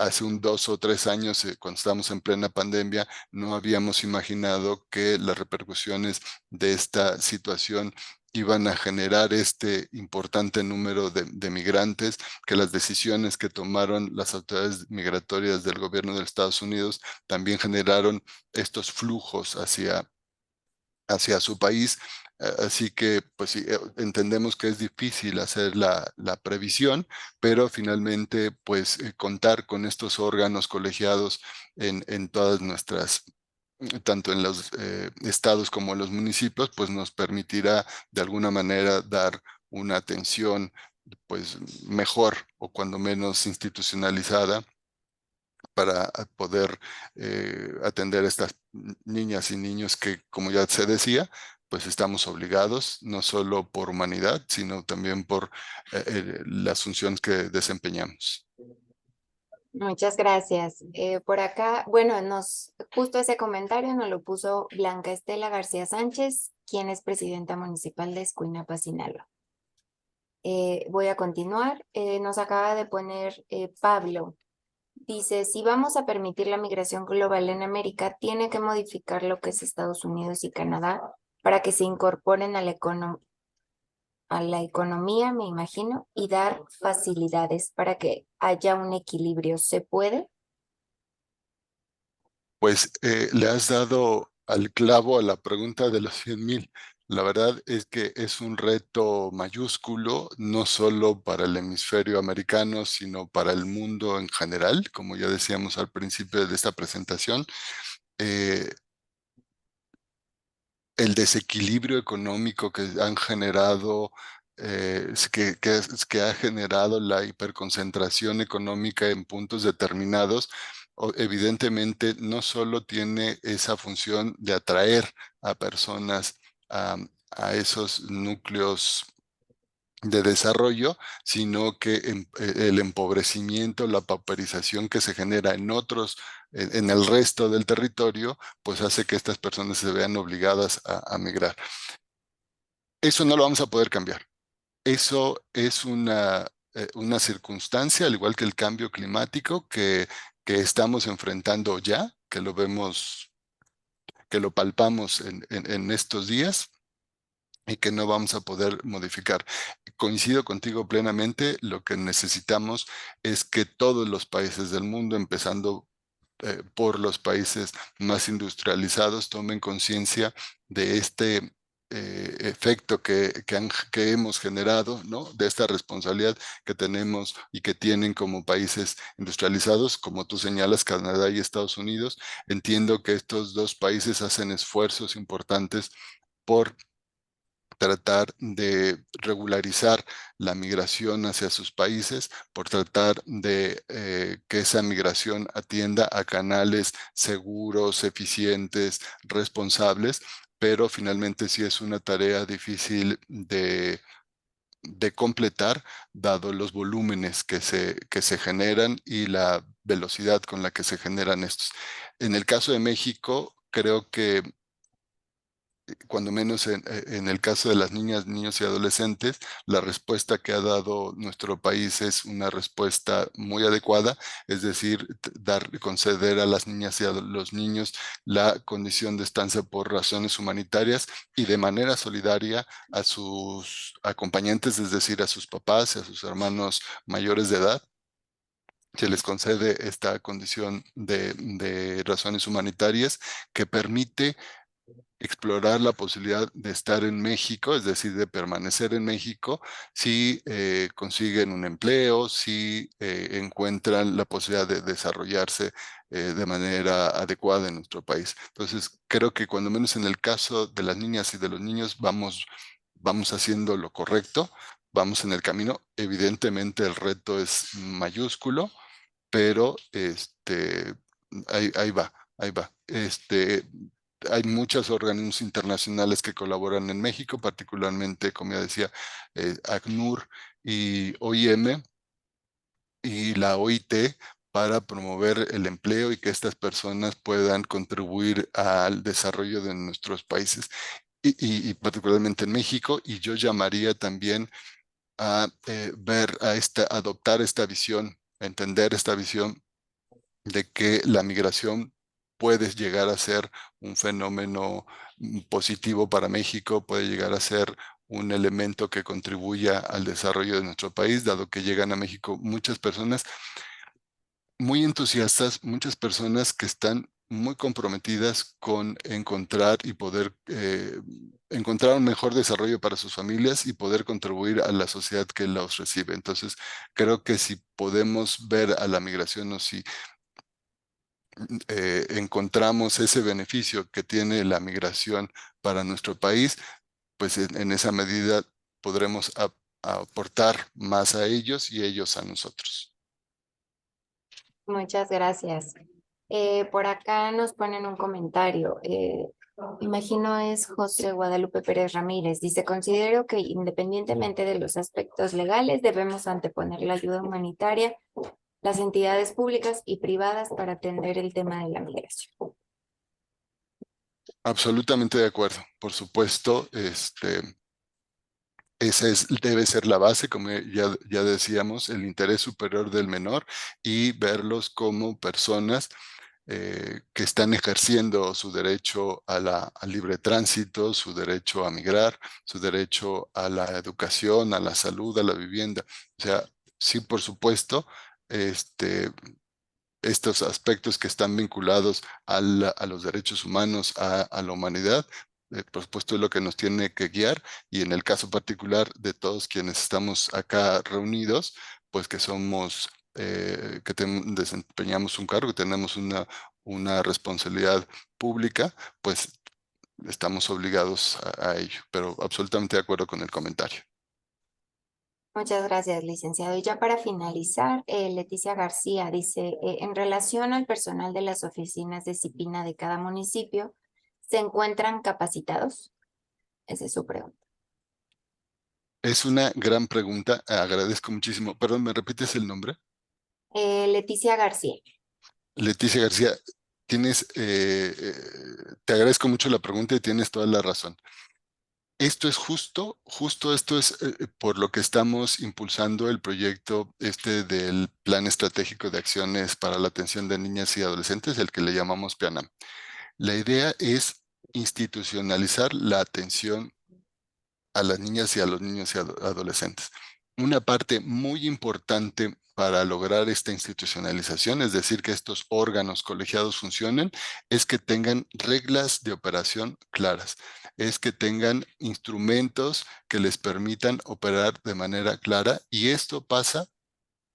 hace 2 o 3 años, cuando estábamos en plena pandemia, no habíamos imaginado que las repercusiones de esta situación iban a generar este importante número de migrantes, que las decisiones que tomaron las autoridades migratorias del gobierno de Estados Unidos también generaron estos flujos hacia su país. Así que, pues sí, entendemos que es difícil hacer la previsión, pero finalmente, pues contar con estos órganos colegiados en todas nuestras, tanto en los estados como en los municipios, pues nos permitirá de alguna manera dar una atención pues mejor, o cuando menos institucionalizada, para poder atender a estas niñas y niños que, como ya se decía, pues estamos obligados, no solo por humanidad, sino también por las funciones que desempeñamos. Muchas gracias. Por acá, bueno, justo ese comentario nos lo puso Blanca Estela García Sánchez, quien es presidenta municipal de Escuinapa, Sinaloa. Voy a continuar. Nos acaba de poner Pablo. Dice, si vamos a permitir la migración global en América, tiene que modificar lo que es Estados Unidos y Canadá para que se incorporen a la economía, me imagino, y dar facilidades para que haya un equilibrio. ¿Se puede? Pues le has dado al clavo a la pregunta de los 100,000. La verdad es que es un reto mayúsculo, no solo para el hemisferio americano, sino para el mundo en general, como ya decíamos al principio de esta presentación. El desequilibrio económico que han generado, que ha generado la hiperconcentración económica en puntos determinados, evidentemente no solo tiene esa función de atraer a personas a esos núcleos de desarrollo, sino que el empobrecimiento, la pauperización que se genera en en el resto del territorio, pues hace que estas personas se vean obligadas a migrar. Eso no lo vamos a poder cambiar. Eso es una circunstancia, al igual que el cambio climático que estamos enfrentando ya, que lo vemos, que lo palpamos en estos días, y que no vamos a poder modificar. Coincido contigo plenamente, lo que necesitamos es que todos los países del mundo, empezando por los países más industrializados, tomen conciencia de este efecto que hemos generado, ¿no? De esta responsabilidad que tenemos y que tienen como países industrializados, como tú señalas, Canadá y Estados Unidos. Entiendo que estos dos países hacen esfuerzos importantes por tratar de regularizar la migración hacia sus países, por tratar de que esa migración atienda a canales seguros, eficientes, responsables, pero finalmente sí es una tarea difícil de completar, dado los volúmenes que se generan y la velocidad con la que se generan estos. En el caso de México, creo que cuando menos en el caso de las niñas, niños y adolescentes, la respuesta que ha dado nuestro país es una respuesta muy adecuada, es decir, conceder a las niñas y a los niños la condición de estancia por razones humanitarias y de manera solidaria a sus acompañantes, es decir, a sus papás y a sus hermanos mayores de edad. Se les concede esta condición de razones humanitarias que permite explorar la posibilidad de estar en México, es decir, de permanecer en México, si consiguen un empleo, si encuentran la posibilidad de desarrollarse de manera adecuada en nuestro país. Entonces, creo que cuando menos en el caso de las niñas y de los niños vamos haciendo lo correcto, vamos en el camino. Evidentemente el reto es mayúsculo, pero ahí va, ahí va. Hay muchos organismos internacionales que colaboran en México, particularmente, como ya decía, ACNUR y OIM y la OIT, para promover el empleo y que estas personas puedan contribuir al desarrollo de nuestros países y particularmente en México. Y yo llamaría también a adoptar esta visión, a entender esta visión de que la migración puede llegar a ser un fenómeno positivo para México, puede llegar a ser un elemento que contribuya al desarrollo de nuestro país, dado que llegan a México muchas personas muy entusiastas, muchas personas que están muy comprometidas con encontrar y poder encontrar un mejor desarrollo para sus familias y poder contribuir a la sociedad que los recibe. Entonces, creo que si podemos ver a la migración o si encontramos ese beneficio que tiene la migración para nuestro país, pues en esa medida podremos aportar más a ellos y ellos a nosotros. Muchas gracias. Por acá nos ponen un comentario. Imagino es José Guadalupe Pérez Ramírez. Dice, considero que independientemente de los aspectos legales, debemos anteponer la ayuda humanitaria, las entidades públicas y privadas para atender el tema de la migración. Absolutamente de acuerdo. Por supuesto, esa debe ser la base, como ya decíamos, el interés superior del menor y verlos como personas que están ejerciendo su derecho al libre tránsito, su derecho a migrar, su derecho a la educación, a la salud, a la vivienda. O sea, sí, por supuesto, estos aspectos que están vinculados a los derechos humanos, a la humanidad, por supuesto es lo que nos tiene que guiar, y en el caso particular de todos quienes estamos acá reunidos, pues que somos, que desempeñamos un cargo, tenemos una responsabilidad pública, pues estamos obligados a ello, pero absolutamente de acuerdo con el comentario. Muchas gracias, licenciado. Y ya para finalizar, Leticia García dice, en relación al personal de las oficinas de CIPINA de cada municipio, ¿se encuentran capacitados? Esa es su pregunta. Es una gran pregunta, agradezco muchísimo. Perdón, ¿me repites el nombre? Leticia García. Leticia García, te agradezco mucho la pregunta y tienes toda la razón. Esto es justo esto es por lo que estamos impulsando el proyecto del Plan Estratégico de Acciones para la Atención de Niñas y Adolescentes, el que le llamamos PIANAM. La idea es institucionalizar la atención a las niñas y a los niños y adolescentes. Una parte muy importante para lograr esta institucionalización, es decir, que estos órganos colegiados funcionen, es que tengan reglas de operación claras, es que tengan instrumentos que les permitan operar de manera clara, y esto pasa,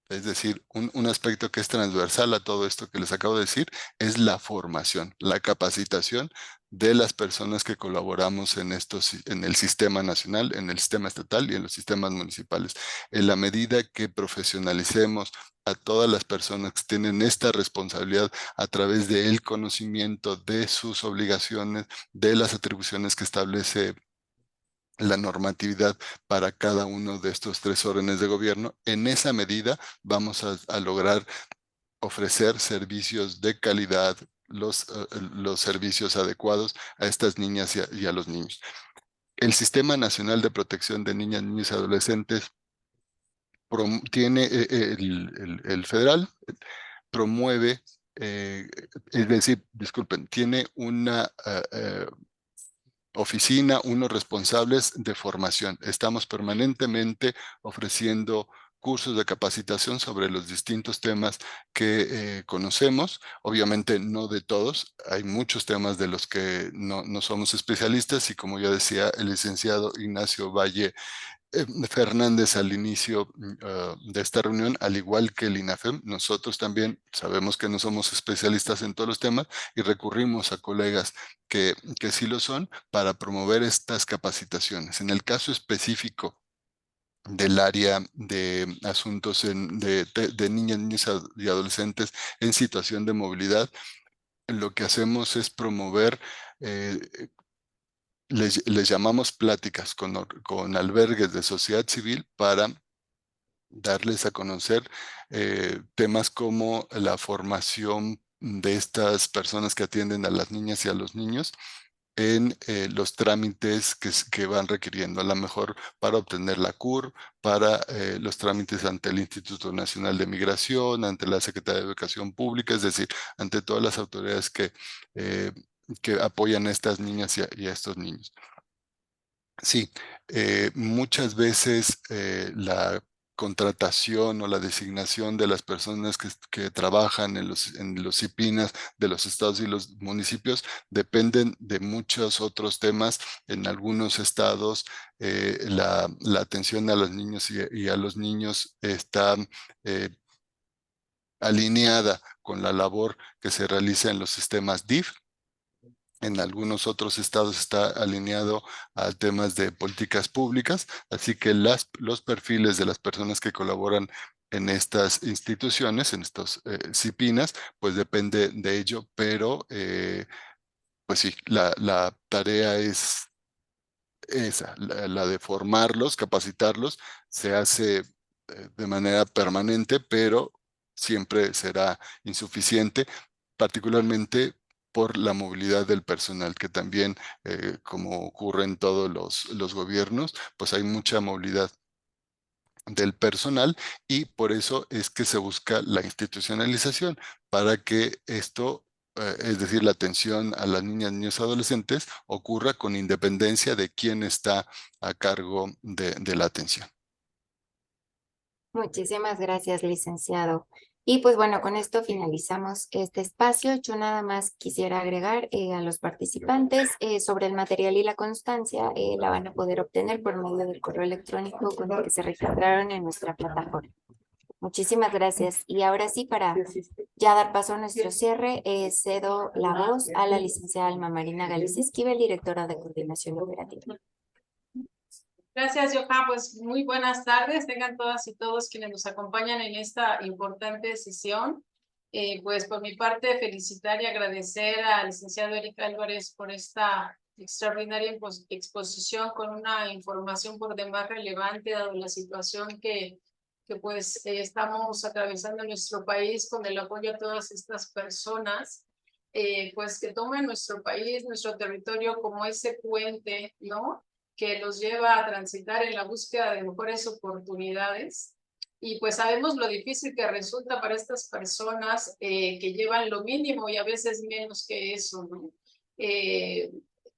es decir, un aspecto que es transversal a todo esto que les acabo de decir, es la formación, la capacitación de las personas que colaboramos en el sistema nacional, en el sistema estatal y en los sistemas municipales. En la medida que profesionalicemos a todas las personas que tienen esta responsabilidad a través del conocimiento de sus obligaciones, de las atribuciones que establece la normatividad para cada uno de estos 3 órdenes de gobierno, en esa medida vamos a lograr ofrecer servicios de calidad, los servicios adecuados a estas niñas y a los niños. El Sistema Nacional de Protección de Niñas, Niños y Adolescentes tiene, el federal promueve, es decir, disculpen, tiene una oficina, unos responsables de formación. Estamos permanentemente ofreciendo cursos de capacitación sobre los distintos temas que conocemos. Obviamente no de todos, hay muchos temas de los que no somos especialistas y como ya decía el licenciado Ignacio Valle Fernández al inicio de esta reunión, al igual que el INAFEM, nosotros también sabemos que no somos especialistas en todos los temas y recurrimos a colegas que sí lo son para promover estas capacitaciones. En el caso específico del área de asuntos de niñas, niños y adolescentes en situación de movilidad, lo que hacemos es promover les llamamos pláticas con albergues de sociedad civil para darles a conocer temas como la formación de estas personas que atienden a las niñas y a los niños en los trámites que van requiriendo, a lo mejor para obtener la CUR, para los trámites ante el Instituto Nacional de Migración, ante la Secretaría de Educación Pública, es decir, ante todas las autoridades que apoyan a estas niñas y a estos niños. Sí, muchas veces la contratación o la designación de las personas que trabajan en los CIPINAS de los estados y los municipios dependen de muchos otros temas. En algunos estados la atención a los niños y a los niños está alineada con la labor que se realiza en los sistemas DIF. En algunos otros estados está alineado a temas de políticas públicas, así que los perfiles de las personas que colaboran en estas instituciones, en estos CIPINAS, pues depende de ello, pero pues sí, la tarea es esa, la de formarlos, capacitarlos, se hace de manera permanente, pero siempre será insuficiente, particularmente por la movilidad del personal, que también, como ocurre en todos los gobiernos, pues hay mucha movilidad del personal y por eso es que se busca la institucionalización para que esto, es decir, la atención a las niñas, niños y adolescentes ocurra con independencia de quién está a cargo de la atención. Muchísimas gracias, licenciado. Y pues bueno, con esto finalizamos este espacio. Yo nada más quisiera agregar a los participantes sobre el material y la constancia, la van a poder obtener por medio del correo electrónico con el que se registraron en nuestra plataforma. Muchísimas gracias. Y ahora sí, para ya dar paso a nuestro cierre, cedo la voz a la licenciada Alma Marina Galicia Esquivel, directora de Coordinación Operativa. Gracias, Johan. Pues muy buenas tardes. Tengan todas y todos quienes nos acompañan en esta importante sesión. Pues por mi parte, felicitar y agradecer al licenciado Eric Álvarez por esta extraordinaria exposición con una información por demás relevante, dado la situación que pues estamos atravesando en nuestro país con el apoyo a todas estas personas. Pues que tomen nuestro país, nuestro territorio como ese puente, ¿no?, que los lleva a transitar en la búsqueda de mejores oportunidades. Y pues sabemos lo difícil que resulta para estas personas que llevan lo mínimo y a veces menos que eso, ¿no?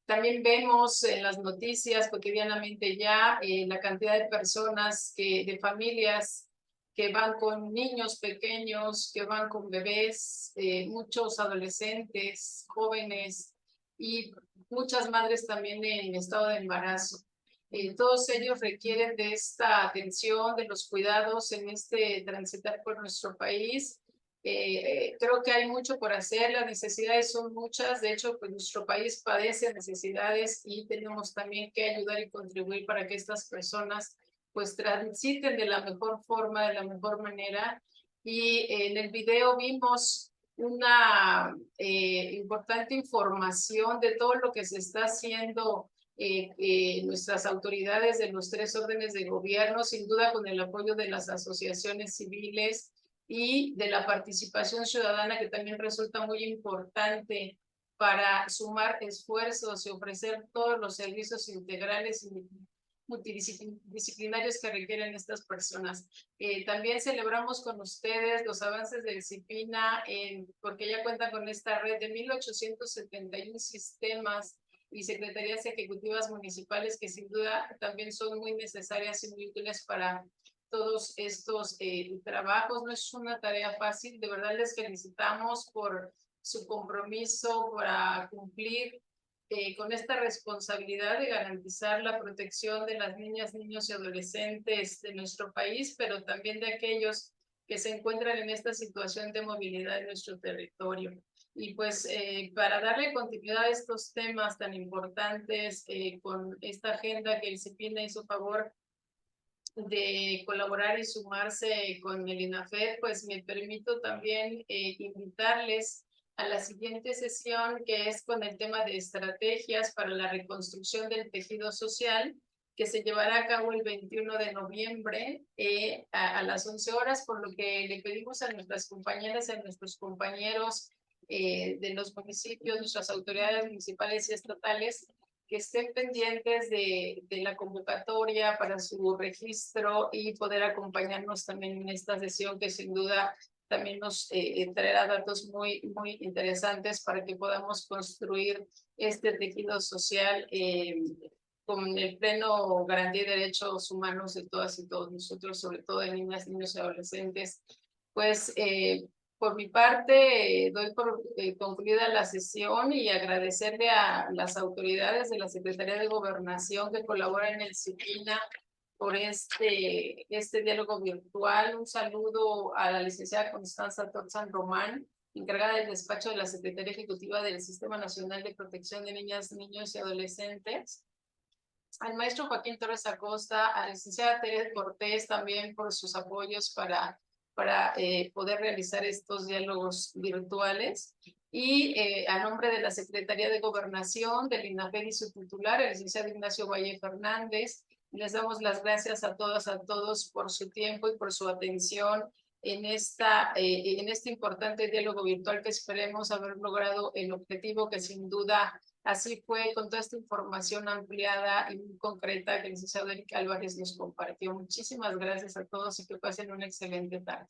También vemos en las noticias cotidianamente ya la cantidad de personas, de familias que van con niños pequeños, que van con bebés, muchos adolescentes, jóvenes y muchas madres también en estado de embarazo. Todos ellos requieren de esta atención, de los cuidados en este transitar por nuestro país. Creo que hay mucho por hacer, las necesidades son muchas, de hecho, pues nuestro país padece necesidades y tenemos también que ayudar y contribuir para que estas personas pues transiten de la mejor forma, de la mejor manera. Y en el video vimos una importante información de todo lo que se está haciendo nuestras autoridades de los 3 órdenes de gobierno, sin duda con el apoyo de las asociaciones civiles y de la participación ciudadana, que también resulta muy importante para sumar esfuerzos y ofrecer todos los servicios integrales y multidisciplinarios que requieren estas personas. También celebramos con ustedes los avances del CIPINA, porque ya cuentan con esta red de 1,871 sistemas y secretarías ejecutivas municipales que sin duda también son muy necesarias y muy útiles para todos estos trabajos. No es una tarea fácil, de verdad les felicitamos por su compromiso para cumplir con esta responsabilidad de garantizar la protección de las niñas, niños y adolescentes de nuestro país, pero también de aquellos que se encuentran en esta situación de movilidad en nuestro territorio. Y pues para darle continuidad a estos temas tan importantes con esta agenda que el CIPINA hizo favor de colaborar y sumarse con el INAFED, pues me permito también invitarles a la siguiente sesión, que es con el tema de estrategias para la reconstrucción del tejido social, que se llevará a cabo el 21 de noviembre a las 11 horas, por lo que le pedimos a nuestras compañeras y a nuestros compañeros de los municipios, nuestras autoridades municipales y estatales, que estén pendientes de la convocatoria para su registro y poder acompañarnos también en esta sesión, que sin duda también nos traerá datos muy interesantes para que podamos construir este tejido social con el pleno garantía de derechos humanos de todas y todos nosotros, sobre todo de niñas, niños y adolescentes. Pues por mi parte, doy por concluida la sesión y agradecerle a las autoridades de la Secretaría de Gobernación que colaboran en el CIPINA por este diálogo virtual. Un saludo a la licenciada Constanza Torzan Román, encargada del despacho de la Secretaría Ejecutiva del Sistema Nacional de Protección de Niñas, Niños y Adolescentes, al maestro Joaquín Torres Acosta, a la licenciada Teresa Cortés también por sus apoyos para poder realizar estos diálogos virtuales. Y a nombre de la Secretaría de Gobernación, del INAFED y su titular, el licenciado Ignacio Valle Fernández, les damos las gracias a todas, a todos por su tiempo y por su atención en este importante diálogo virtual, que esperemos haber logrado el objetivo, que sin duda así fue, con toda esta información ampliada y muy concreta que el licenciado Eric Álvarez nos compartió. Muchísimas gracias a todos y que pasen una excelente tarde.